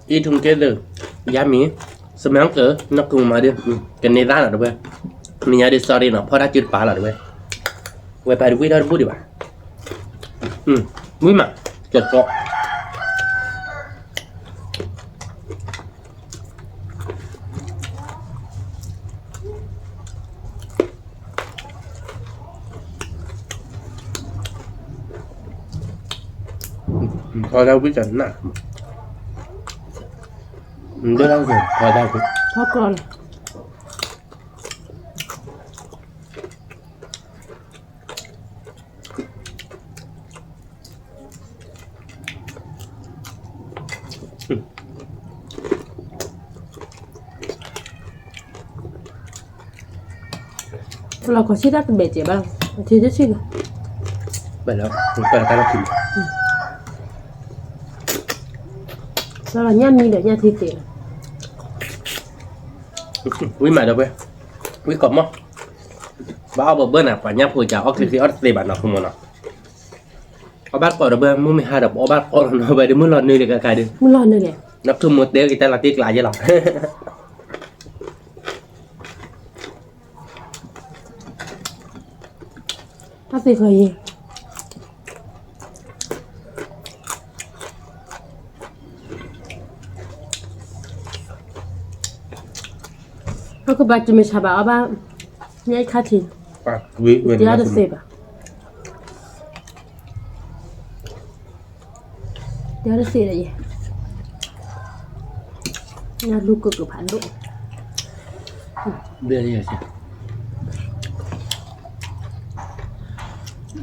ít thường kết rồi dám mi xem hắn cỡ nó cùng mà đi cái này ra là được bơi mình nhớ đi sorry nó phá ra chưa phá là được bơi quay phải quý đó bút đi bà quý mà chật cọ thôi đâu biết chẳng nè đưa đâu rồi thôi đâu cũng thoát con này. Là có xí đắt bể chế bao thì rất xí rồi. vậy đó phải là cái nó kìm Đó là nhăn mi để nhà thịt tiền. quý mà đâu bơi quý cọp móc bao bờ bên nào phải nhấp hồi chào khi ở đây bạn nào không muốn nào ở bát cỏ đâu bơi mua 12 đập ở bát cỏ nó về đi muốn lọt nơi để cài đi Muốn lon nữa nè. nó thơm một tí kita là tiếc lại vậy lắm Bác gì khởi gì? Aku baca mesabah apa? Nyai katin. quý Dia ada seba. Dia ada seba aja. Nhà lu cực cực phản độ. đưa đi rồi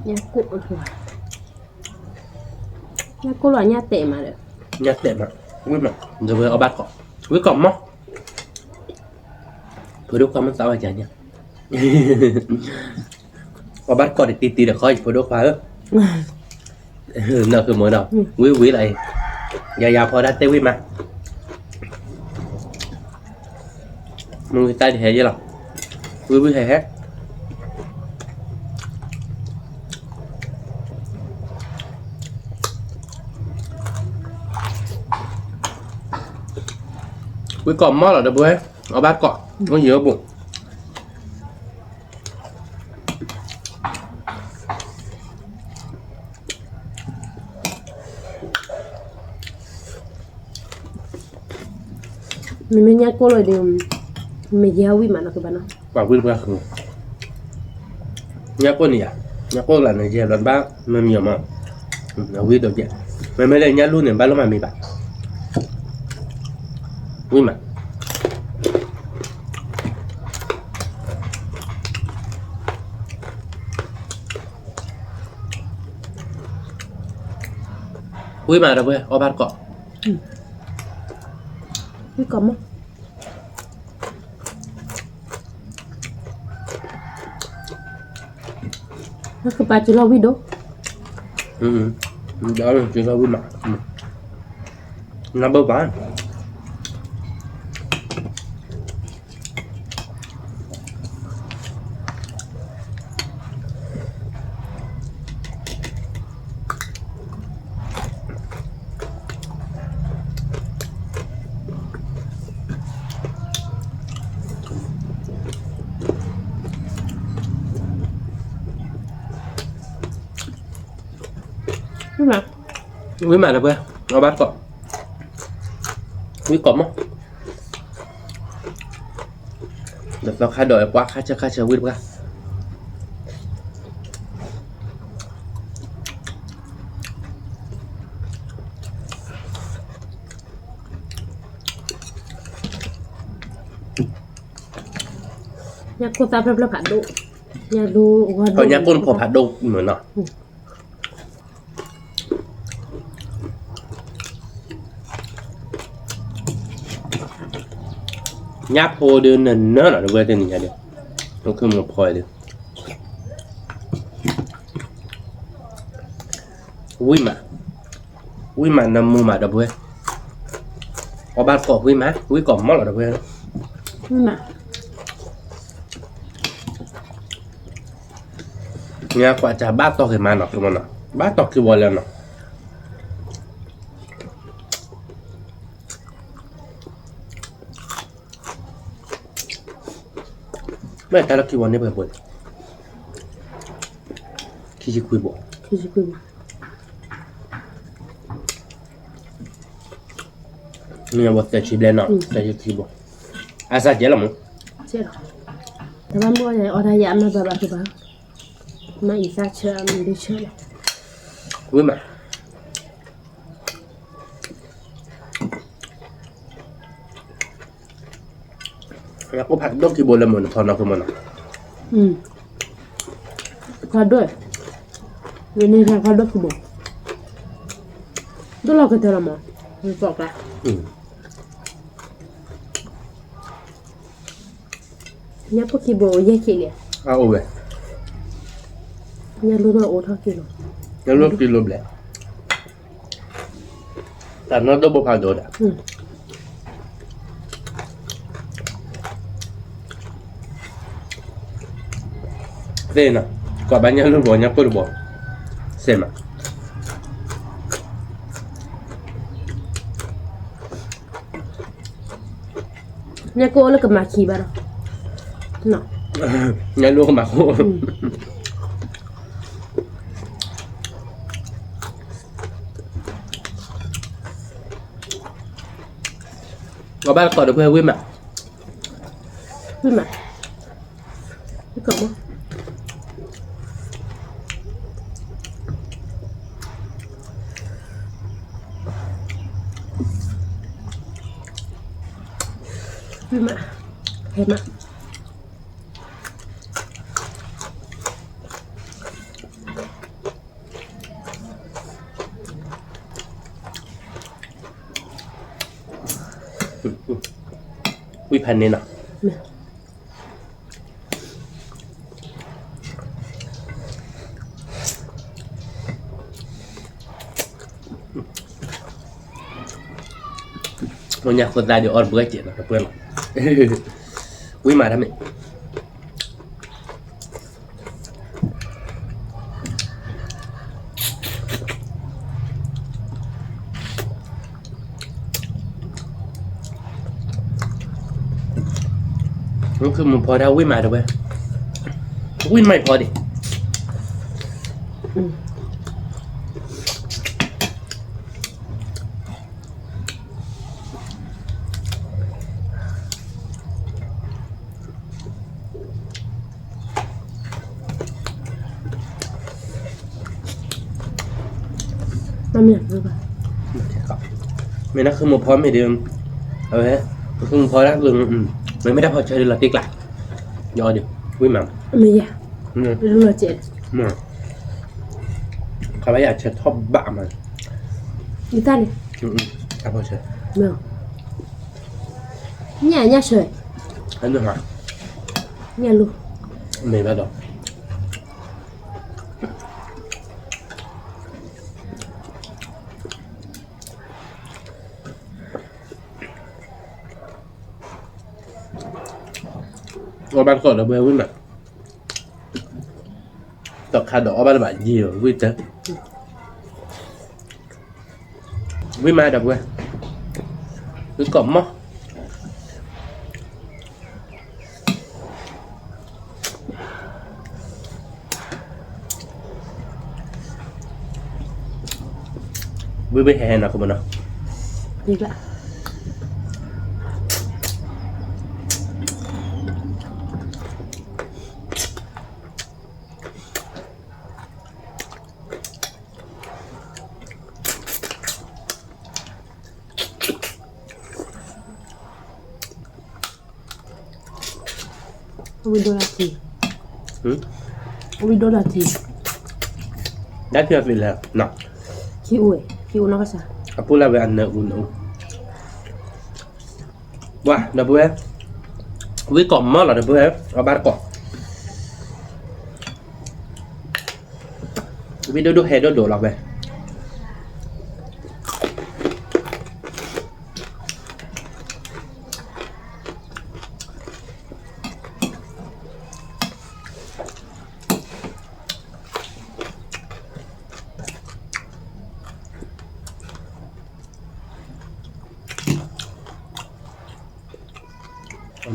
Nhà cụ thôi. Nhà cụ là nhà tệ mà được. nhắc đẹp mà quý mà rồi bơi ở bát cỏ quý cọp móc thôi đốt qua mất sao chả nhá ở bát cỏ để tí được khói thôi đốt qua ớ nào cứ mới đầu quý lại già phò đã tê quý mà người ta thì hệ vậy lắm quý hệ hết quý còn mót là được bữa ở bát cọ có gì ở bụng Mình nhà cụ là điều mình giàu vì mà nó cứ bán nó. và quý ba không nhá con nhỉ nhá con là này giờ lần ba mình nhiều mà là quý được vậy mày mới lên nhá luôn này ba lúc mà mình bạn quý mà quý mà đâu bữa ở bát cọ Cái cấm á. Nó cứ ba chú lo video. đó là chuyện quý mà number one Đúng mà. Quý mà được chưa? Nó bát cọ. Quý cọ mà. Được vào khai đổi quá khai chờ quý được chưa? Nhà cô ta phải là phản độ. Nhà đu Ở nhà con có phạt đâu nữa nọ. Nháp hồ đưa nên nó là về tên nhà được. Nó cứ một hồi được. Quý mà nằm mù mà đập về. Có bát cỏ quý má, quý cỏ mót là đập về. Đúng mà. Nhà quả trà bát to cái mà nọ cái mà nọ. Bát to cái bò lên nọ. Mẹ ta là cái bò này bò. Khi chỉ quy bộ. Thì gì quên mà. Nhà bò ta chỉ lên nọ, ta chỉ quy bộ. À sao chết lắm. Chết rồi. Tao bán mua này ở đây ăn mà bà thì bà. Mà ý ra chơi mình đi chơi này. Quý mà. Nhà có phạt đâu cái bò lên mình thon nào cái mà nọ. Qua đuổi. Vì nên ra qua đuổi cái bộ. Đó là cái tên là mà. Mình bọc lại. Nhá có cái bộ dây chị liền. À ôi vậy. Nhá lúc đó ổ thôi kìa. Nhà lúc cái lốp lẹ. Ta nó đâu phạt đồ đã. Đây nè, quả bánh nhà lúc bỏ nhà cô được bỏ. Xem mà. Nhá cô là cái mà khí bà đó. Nào. Nhà lúc mà cô. Có ba cỏ được hơi quý mà. Quý mà. Cái cậu không? Quý mà. Hết mà. Quý phần này nào. Nè. Nó nhạc con ra được on bữa chuyện là quên rồi. Quý mà đam mê. Nó cứ một phò đau quý mà được không? Quý mày phò đi. Năm nhật rồi bà. Mày nó không một phò mày được. Hết. Không phò đắt lưng. Mày mới đáp họ chơi được là tiếc lại. Do được. Quý mà. Mày dạ. Lúc là chết. Các bạn chơi top bạ mà. Đi ta đi. Các bạn chơi. Được. Nhà sợi. Anh được hả? Nhà luôn. Mày bắt đầu. Ở ban cỏ là bê quý mà. Tập khá đỏ ba là bạn nhiều quý tế. Quý mai đập quê. Quý cổng mó. ไม่แห้งนะคุณมันเนาะ อีกละวิดีโอละทีวิดีโอละที ได้เพื่อฟิลแล้วเนาะ คิวนักษา พูดแล้วเวอันเนอร์อุ่นว่าเดี๋ยวเพื่อนวิกล่อมมอหรอเดี๋ยวเพื่อนเอาบ้านก่อนวิดีโอดูเฮดโดหรอไป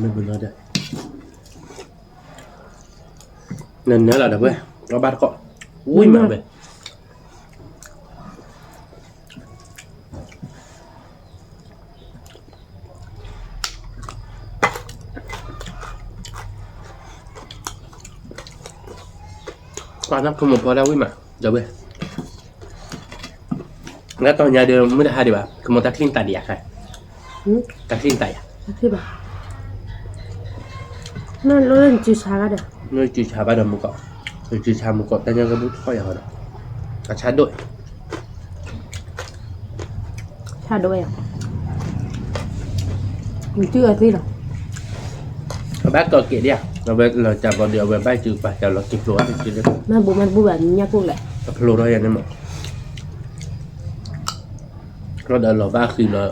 ไม่บุญแล้วเด้อเนื้อเหรอเดี๋ยวเพื่อนเอาบ้านก่อนอุ้ยมาไปก่อนนับขโมยพอแล้ววิ่งมาเดี๋ยวเว้ยแล้วตอนยาเดิมไม่ได้หาดีกว่าขโมยตะคลิ้งตาเดียใครตะคลิ้งตาอ่ะ คือแบบนั่นเรื่องจีชากันเด้อ nơi chỉ trả ba đồng một cọ rồi chỉ trả một cọ tay nhau cái bút khoai ở đó cả chát đội ชาด้วยอ่ะมันชื่ออะไรหรอ các bác cờ kỹ đi à rồi bây giờ chả vào điều về bay trừ phải chả là kịp lúa thì chỉ được มันบูแบบนี้กูแหละ tập lúa đây anh em ạ nó đợi lò ba khi là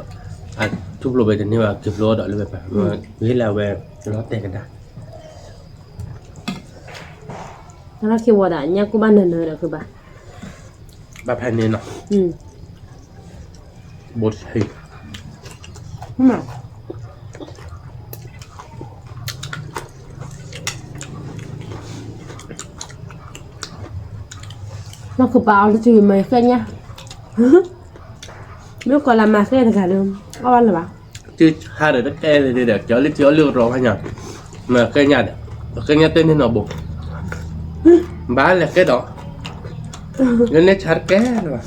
chúc lúa về thì như là kịp lúa đợi lên về phải mà nghĩ là về nó tệกันได้ แล้วคิดว่าเนี่ยกูบ้านเนินๆแล้วคือบ้าน baพันเนี่ยเนาะบดหิ มาnó cứ bảo là chỉ mấy cái nhá biết còn làm mà cái này cả được có ăn là bảo chứ hai đứa đất kê thì để cho lên chữa lương rồi hay nhở mà cây nhà tên thì nó bụng bá là cái đó nên nó chặt ké rồi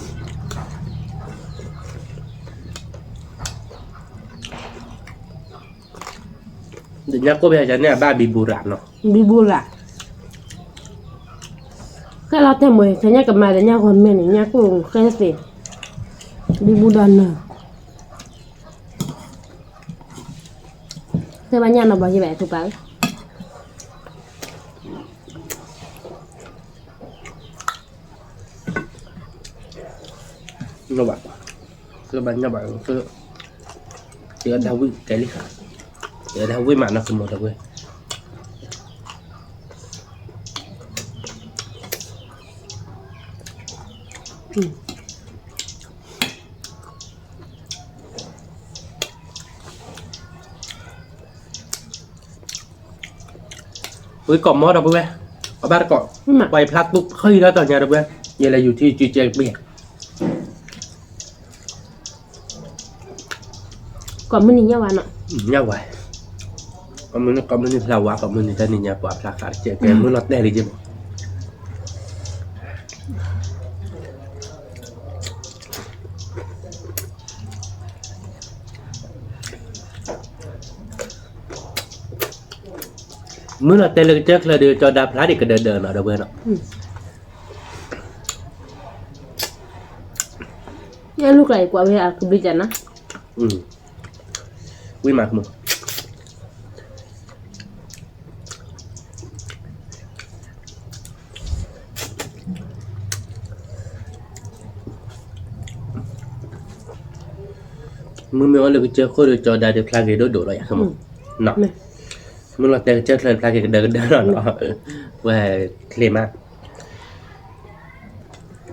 để nhá cô bây giờ này ba bị bù rạn nó bị buồn lại cái lo thêm mười cái nhá cầm mà để nhá còn mình nhá cũng cái gì bị buồn đần nữa thế bà nhà nó bảo như vậy tụi bạn nó bạn cứ bạn nhà bạn cứ chỉ ở đâu cái đi chỉ ở đâu với mà nó không một đâu quên với cọp mót đâu quên ở ba cọp quay plat bút khơi đó tòa nhà đâu quên vậy là dù chi chơi biển còn mình nhau bạn ạ nhau vậy còn mình là quá còn mình thì nhà quả plat cả chơi cái mới lọt đè đi chứ mới là tên chắc là đưa cho đạp lá đi cái đờn ở đâu bên đó ya lúc này quả về à cứ đi chắn á quý mặt một mới mới là cái chơi khối được cho đạp được lá cái đối đổ rồi không nọ mới là tên chắc là lá cái đờn rồi nó về clima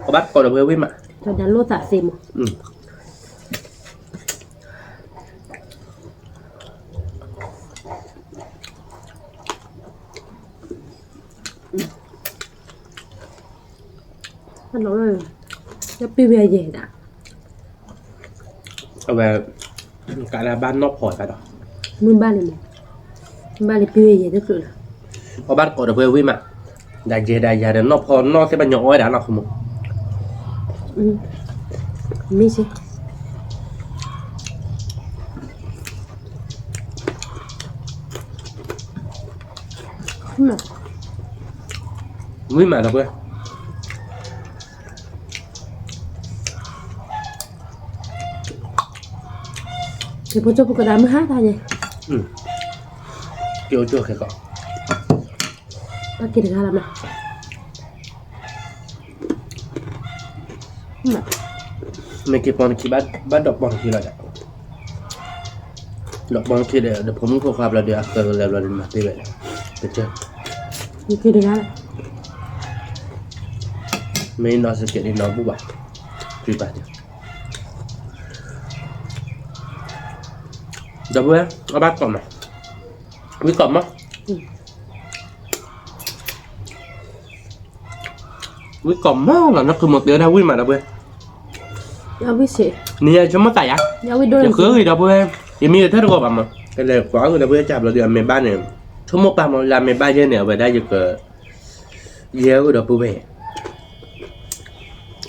có bắt còn được với quý mặt cho đàn lúa tạ xìm nó nói rồi nó pi về gì đã เอาไว้กะละบ้านนอกพอกันดอก Mun ba lên ba lên piu vậy đó rồi เพราะบ้านก่อนเพื่อวิ่งมาได้เจได้ยาเดี๋ยวนอกพอนอกเส้นบัญญัติไว้ด่าเราขโมย mi sẽ วิ่งมาเราเพื่อ thì bố cho bố cái đám hát thôi nhỉ เกี่ยวจ้วแค่ก่อน bác kia được làm nào ไม่กี่ปอนกี่บ้านดอกบอลกี่อะไรอ่ะดอกบอลกี่เดี๋ยวผมขอความเราเดี๋ยวเกิดแล้วเราเดินมาตีไปเลยไปเจอ như kia được làm ไม่นอนสเก็ตนี่นอนบุบอ่ะตีไปเดี๋ยวเดี๋ยวเพื่อนเอาบ้านก่อนนะวิก่อนมั้ยวิก่อนมั้งlà nó cứ một đứa đâu quý mà đâu ơi nhau biết sẽ nè cho mất tài á nhau biết đôi giờ khứa gì đâu ơi thì mi thấy nó mà cái này quá người đâu ơi chạm là được mười ba này số một ba mà làm mười ba giây này về đây được giờ được bù về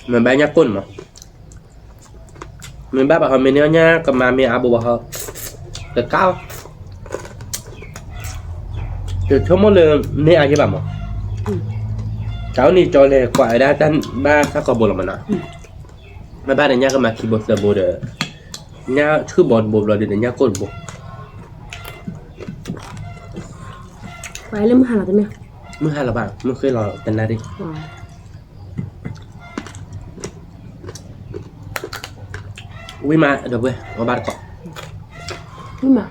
mười ba nhá côn mà mười ba bảo họ mình nhá cầm mà mười abu bảo họ được cao từ số một lần nè ai chứ bà mà cháu này cho này quả đã tan ba sao có bột là mà nè mà ba này nha cái mà khi bột là bột để nha cứ bột là để nha cồn bột phải lên hàng là thế nào มึงให้เราบ้างมึงเคยรอเป็นนาดิวิ่งมาเดี๋ยวเว้ยเอาบ้านก่อน nhưng mà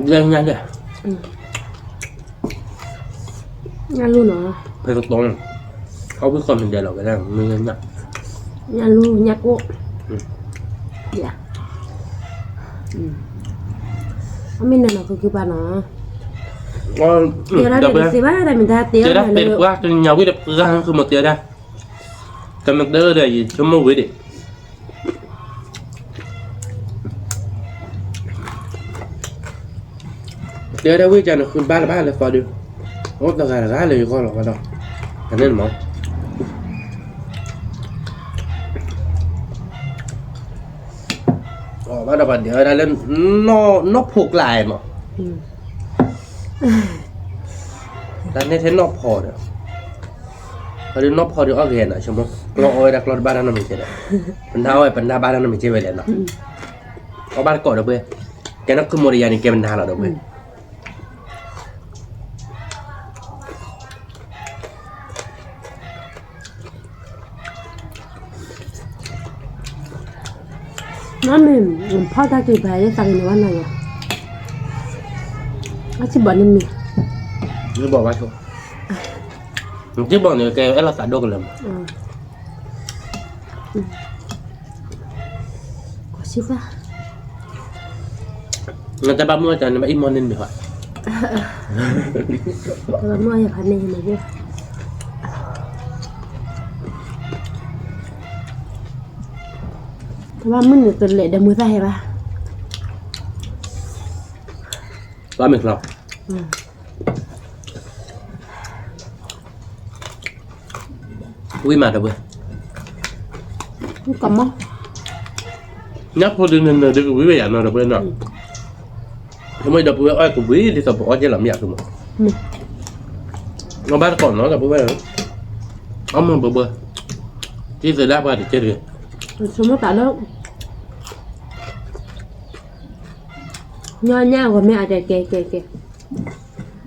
เรื่องงานเลย nhà luôn nó เพื่อนตรงเขาเป็นคนเป็นเดียวเราไปแล้วมึงเงินน่ะ nhà luôn nhà cô dạ mình là nó cứ bà nó อ๋อ เดี๋ยวเรา เดี๋ยว เดี๋ เว้ ยวย สิว่าอะไรมันได้เตี้ย เจอได้ เล เป็ ย นว่าจนยาววิ่งร่างคือหมดเจอได้แต่มันเดินได้ชั่วโมงวิ่งดิเจอได้วิ่งจันทร์คือบ้านเลยฟอดูโอ้ตะการร้านเลยก็หรอกก็ต้องอันนั้นมั้งอ๋อบ้านเราเดี๋ยวได้เล่นนอกผูกลายมั้งแต่ในเทนนอกพอเด้อตอนนี้นอกพอเดี๋ยวเอาเงินนะใช่ไหมเราเอาไว้ดักรถบ้านนั้นไม่ใช่เลยปัญหาไว้ปัญหาบ้านนั้นไม่ใช่ไปเลยเนาะเอาบ้านก่อนเด้อเว้ยแกนักคือโมริยานี่แกปัญหาเราเด้อเว้ยnó mình泡ta kỳ phải để tặng nó này à nó chỉ bỏ nên mình นี่บอกว่าถูกที่บอกเนี่ยแกเอลซ่าโดกันเลย có ship à งั้นจะบ้ามั่วจันไม่อิมอนนินดีกว่า แต่ว่าเมื่ออยากพันนี่มาเยอะแต่ว่ามันตัวเล็กเดี๋ยวมือใส่ป่ะ ร้อยหนึ่งเราวิ่งมาเด้อเว้ย cầm không นักพอดีนั่นเด็กวิ่งไปอย่างนั้นเด้อเว้ยเนาะทำไมเด้อเว้ยไอ้กูวิ่งที่สปอร์ตจะหลับอยากถูกมั้ยเอาบ้านก่อนเนาะเด้อเว้ยเอามาเบื่อที่สุดแล้วว่าเดี๋ยวเจ๊เลย số nó tả lớp nho nha của mẹ kìa kìa kìa kìa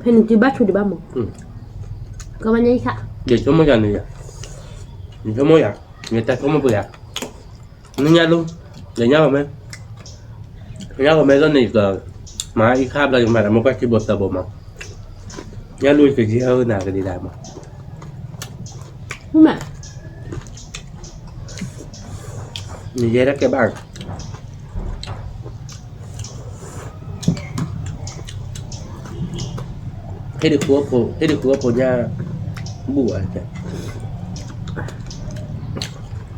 hay là chỉ bắt thôi đi ba một có bao nhiêu khác เดี๋ยวชั่วโมงยันเลยเดี๋ยวชั่วโมงอยากเดี๋ยวแต่ชั่วโมงเบื่อนี่ยลุงเดี๋ยวย่าผมไหมย่าผมไหมก็นี่ก็มาอีกคาบเราจะมาแต่มันก็คิดบทสบมาย่าลุยคือที่เขาหนากันดีได้มั้ง đúng mà มีเยอะแล้วแกบ้างให้ดูคัวโผย่าบัวจ้ะ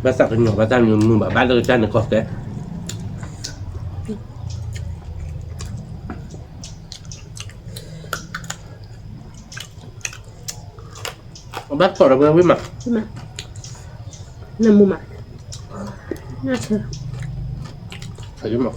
Masak kenyang pasal mu ba ba le chan ko te. Bắt cỏ được với mặt. Chứ mà nằm mù mặt nó chưa Phải với mặt.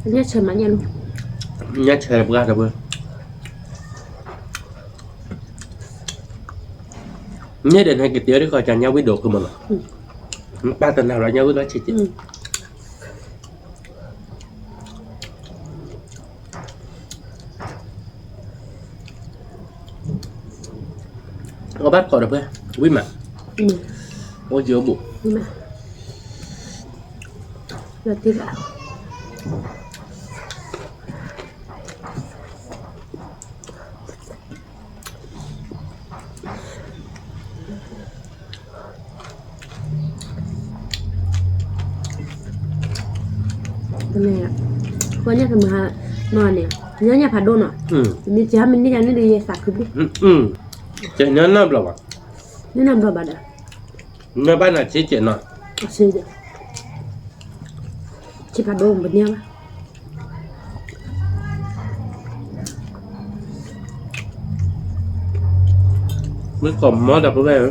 nhá chờ mà nha luôn Nhá chơi ra được bơ. Nhớ đến hai cái tiếng đấy coi chàng nhau với đồ của mình. Ba tuần nào là nhau với đó chị. Có bắt cỏ được bơ. Quý mà. Ôi dừa bụng. Nhưng mà rồi tiếp vào cái này ạ có nhá thầm hà nồi này nhớ nhà phạt đôn à mình chỉ mình đi ăn đi sạc cứ đi Chị nhớ năm rồi. nhớ nằm rồi bà đã Nhớ ba là chị chuyện nào. xây được chỉ phạt đôn bật nhau Mới còn món đập về.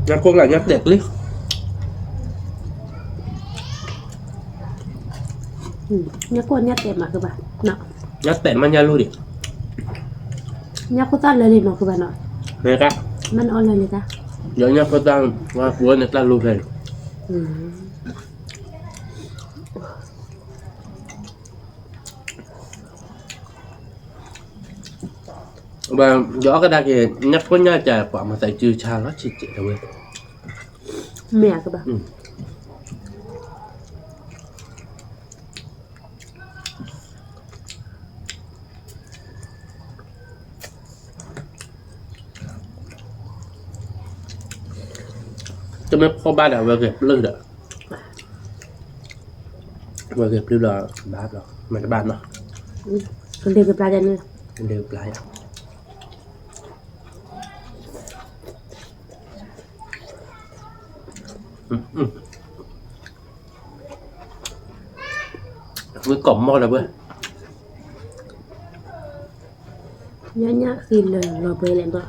Nhá cô là nhắc đẹp lý. nhớ con nhát đẹp mà các bạn nọ Nhắc tẹn mà nha luôn đi. nhớ cô ta lên nó các bạn nọ Nè các. mình on lên ta Giờ nhắc cô ta qua cuối này ta luôn về. Và gió cái đa kìa nhắc có nha trà quả mà tại chưa cha nó chị đâu ơi. mẹ các bạn Cho mấy có ba đảo về ghép lư đó. Về ghép lư là bát rồi. Mày cái bàn đó. còn đây cái pla đây nữa Đều lại. Với cổng mò là bữa. nhá khi lời lò bê lên đó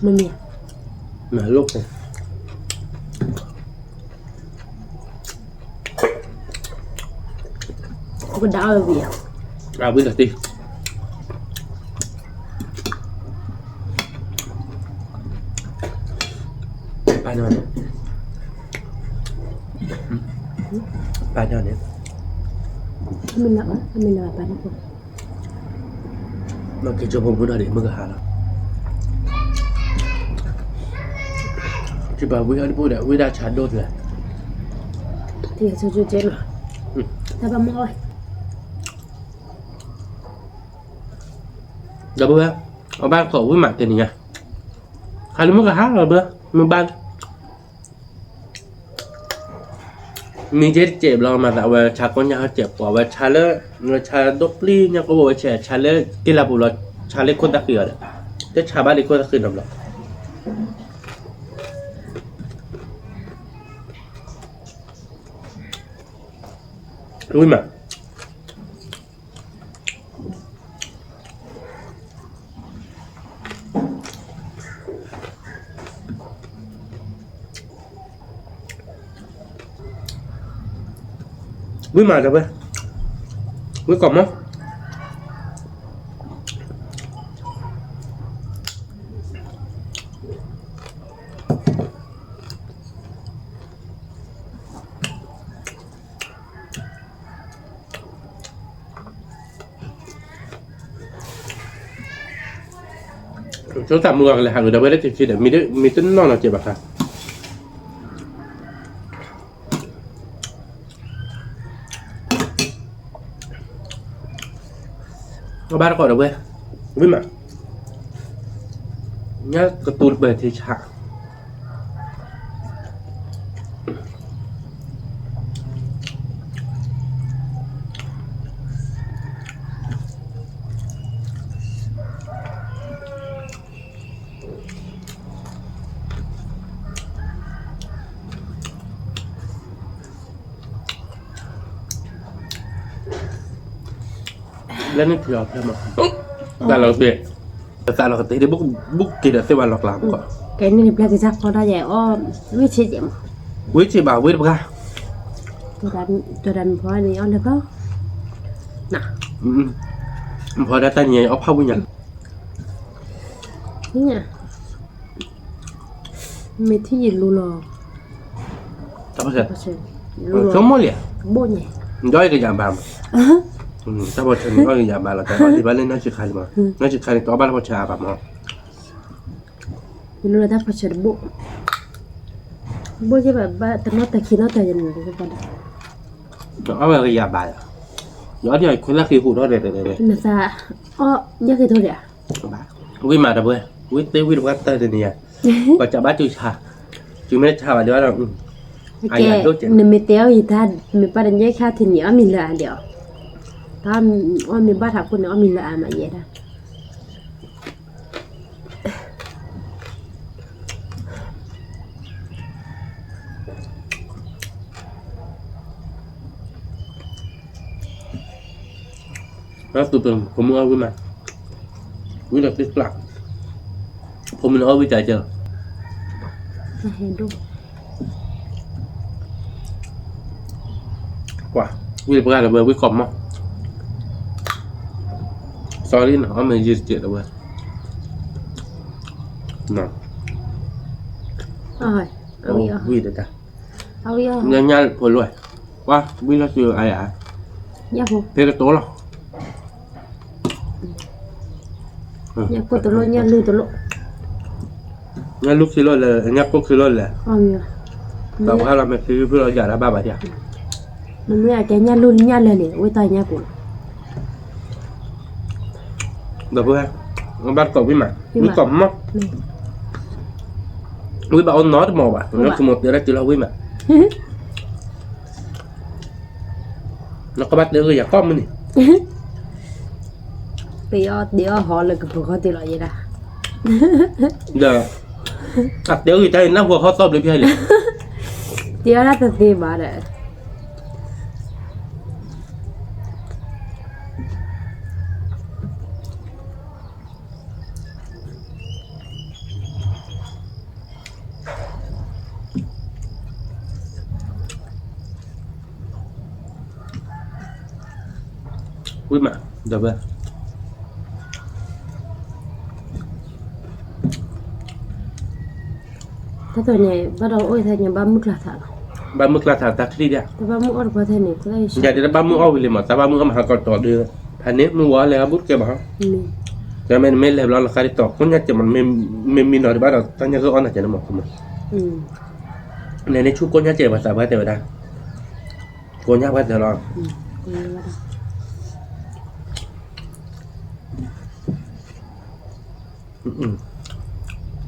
mình mẹ Mà lúc này. có đau là gì à À bây giờ đi. Ba nhỏ này. Ba nhỏ này. mình là bạn nó Mà cái cho bông nó để mưa hà là. Chứ bà quý ở đây quý đã chán đốt rồi. thì sao chưa chết rồi ta ba môi Dạ bữa ở ban khổ với mặt tiền này nha. Hai đứa mất hát rồi bữa mình ban mình chết chẹp lo mà tạo về cha con nhà chẹp quả về cha lơ người cha đốt ly nhà có bộ trẻ cha lơ cái là bộ là cha lơ con ta kia đấy thế cha ba đi con ta kia làm rồi vui mà vui mà rồi vui còn không chỗ tạm mưa là hàng người đâu biết đấy thì để mi tính non là chị bạc à เอาบ้านก่อนเดี๋ยวเว้ยวิ่งมาเนี่ยกระตูนเปิดที่ฉากแล้วนี่ถือเอาเพิ่มมาแต่เราเปลี่ยนแต่เราก็ตีได้บุกกินแต่เสียวันหลอกหลามก่อน cái này là cái chắc có đa dạng o với chị em วิจิบ่าววิจิบ่าว tôi đánh phó này on được không nè พอได้แต่เนี่ยเอาผ้าวิ่งยัง thế nhỉ mấy thứ gì lù lò ทำไมเสร็จ có sự สมมติเลย bố nhỉ ย่อยกับยาบามถ้าบอกฉันย่อยกับยาบามแล้วแต่ที่บ้านเล่นน่าจะขายมาน่าจะขายตัวบ้านเราจะอาบมา lù là ta có sự bố chứ bà tao nói ta khi nó ta dần rồi các bạn เอาไปกับยาบามย้อนที่ไอ้คนละคือหูรอดเลย là sao nhớ cái thôi đấy วิ่งมาแต่เว้ยวิ่งเต้วิ่งวัดเตอร์เนี่ยก็จะบ้านจุชาจุไม่ได้ชาเดี๋ยวเรา cái nên mình téo gì ta mình bắt đến giấy khác thì nhớ mình là điều ta mình bắt học con nó mình là mà vậy đó แล้วตัวเป็นผมเอาขึ้นมาวิ่งแบบติดหลักผมมันเอาวิจัยเจอ เห็นดู กว่าวิ่งประกาศระเบิดวิ่งกล่อมมั้ง sorry นะเอามายืดเจ็ดระเบิดน่ะ rồi ao yêu วิ่งเด็ดจ้ะ ao yêu ยังยังผลรวยว่าวิ่งแล้วเจออะไรอ่ะ nhá phụ เพลกโตหรอ nhá phụ tụi lô nhá lưu tụi lô งั้นลูกซิโร่เลยงั้นพวกซิโร่เลย ao yêu แต่ว่าเราไม่ซื้อเพื่อเราอยากได้บ้าบาทเดียว mình mới cái nhá luôn nhá lên này ôi tay nhá phụ เดี๋ยวเพื่อนบ้านกบวิ่งมาวิ่งกบมั้ง này วิ่งแบบเอาน็อตหมอบอ่ะแล้วคือหมดเดี๋ยวได้จุดเราวิ่งมาแล้วก็บัดเดี๋ยวก็อยากก้อมมันนี่ điều họ là cái phụ họ tiêu loại vậy đó เดี๋ยวตัดเดี๋ยวอยู่ใจน้ำหัวเขาต้มเลยพี่ให้เลย điều đó ta tiêu mà đấy วิ่งมาเดี๋ยวเพื่อน ถ้าตัวนี้บ้านเราโอ้ยถ้าอย่างบ้านมุกละท่า บ้านมึงกระถางตะครีเดียว แต่บ้านมุกอ่อนกว่าเท่านี้ก็ได้ อยากจะได้บ้านมึงเอาไปเลยมั้งแต่บ้านมึงเอามาหาก่อนต่อเดือนพันนี้มึงว่าแล้วบุ๊กเก็บมา นี่ แต่ไม่เล็บเราราคาที่ต่อคนอยากจะมันไม่มีหน่อยบ้านเราตั้งใจก็อ่อนอาจจะน้ำหมอกคุณในชุดคนอยากเจ็บภาษาบ้านเดียวได้คนอยากบ้านเดียวรอ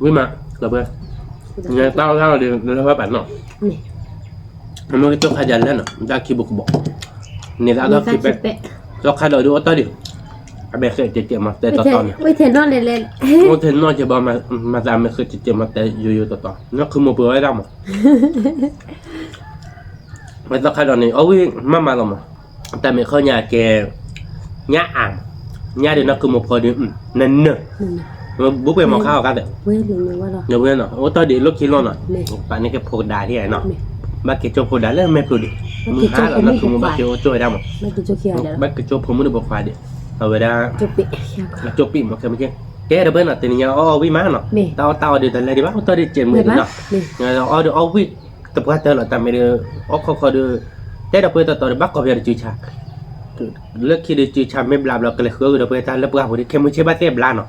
วิ่งมาเดี๋ยวเพื่อนเนี่ยเต้าเดี๋ยวเราไปเนาะ นี่ มันไม่ต้องขยันแล้วเนาะจะคิดบุกบอกเนี่ยเราคิดไปเราขยันดูว่าตอนเดียวอาเบะเคยเจ็บมาแต่ตอนเนี่ย ไม่เห็นนอนเลย โอ้เทนนอนจะบอกมาตามไม่เคยเจ็บมาแต่อยู่ต่อนั่นคือโมเปิลไอ้ดำอ่ะไม่ต้องขยันนี่เอาวิ่งมาลงมาแต่ไม่เคยยาแกยาอ่างยาเดี๋ยวนั่นคือโมเปิลนี่นั่นเนอะบุ๊กไปมองข้าวกันเด้อ เว้ยหรือว่าเรา เดี๋ยวเพื่อนเนาะโอ้ตอนเด็กลูกคิดร้อนเนาะป่านนี้แกโพดาที่ไหนเนาะบ้านแกโจโพดาแล้วไม่ปลุกดิมึงหาแล้วนั่นคือมึงบ้านแกโจได้มั้ง ไม่กินโจเคียวเดี๋ยว บ้านแกโจผมไม่ได้บอกควายดิเอาไว้ได้ โจปิ โจปีบอกแกไม่ใช่แกเดี๋ยวเพื่อนเนาะแต่เนี่ยอ๋อวิมาเนาะเตาเดี๋ยวแต่อะไรดีวะตอนเด็กเจ็ดหมื่นเนาะเนี่ยอ๋อเดี๋ยวเอาวิแต่พอเตอร์เราแต่ไม่ได้อ๋อเขาเดี๋ยวแต่เดี๋ยวเพื่อนตอนเด็กบ้านก็เพียรจุชาเลือกคิดจุชาไม่บลาบเราก็เลยคือเดี๋ยวเพื่อนตาแล้วเพื่อนคนนี้แค่ไม่ใช่บ้านเสียบลาเนาะ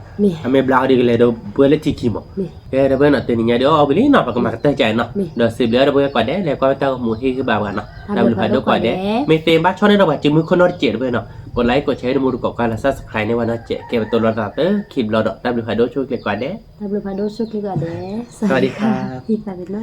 ไม่บลาดีกันเลยเดี๋ยวเพื่อนเล่นทีคิมอ่ะแกเดี๋ยวเพื่อนเนาะแต่เนี่ยเดี๋ยวเอาไปนี่เนาะปากมาตั้งใจเนาะเดี๋ยวสิบเดี๋ยวเพื่อนกว่าเด้แล้วก็เต้าหมูที่คือแบบกันเนาะเราหลุดผ่านด้วยกว่าเด้ไม่เต็มบ้านชอบได้เราแบบจิ้มมือคนนอร์เจ็ดเพื่อนเนาะ กดไลค์กดแชร์ดูมูดูกกันและ Subscribe ในวันนั้นเจ๊เก็บตัวรอดเตอร์คลิปรอดดับเบิลพาโดช่วยเกลียดกว่าเด้ Tablo pado so que gade. สวัสดีครับ Kita bino.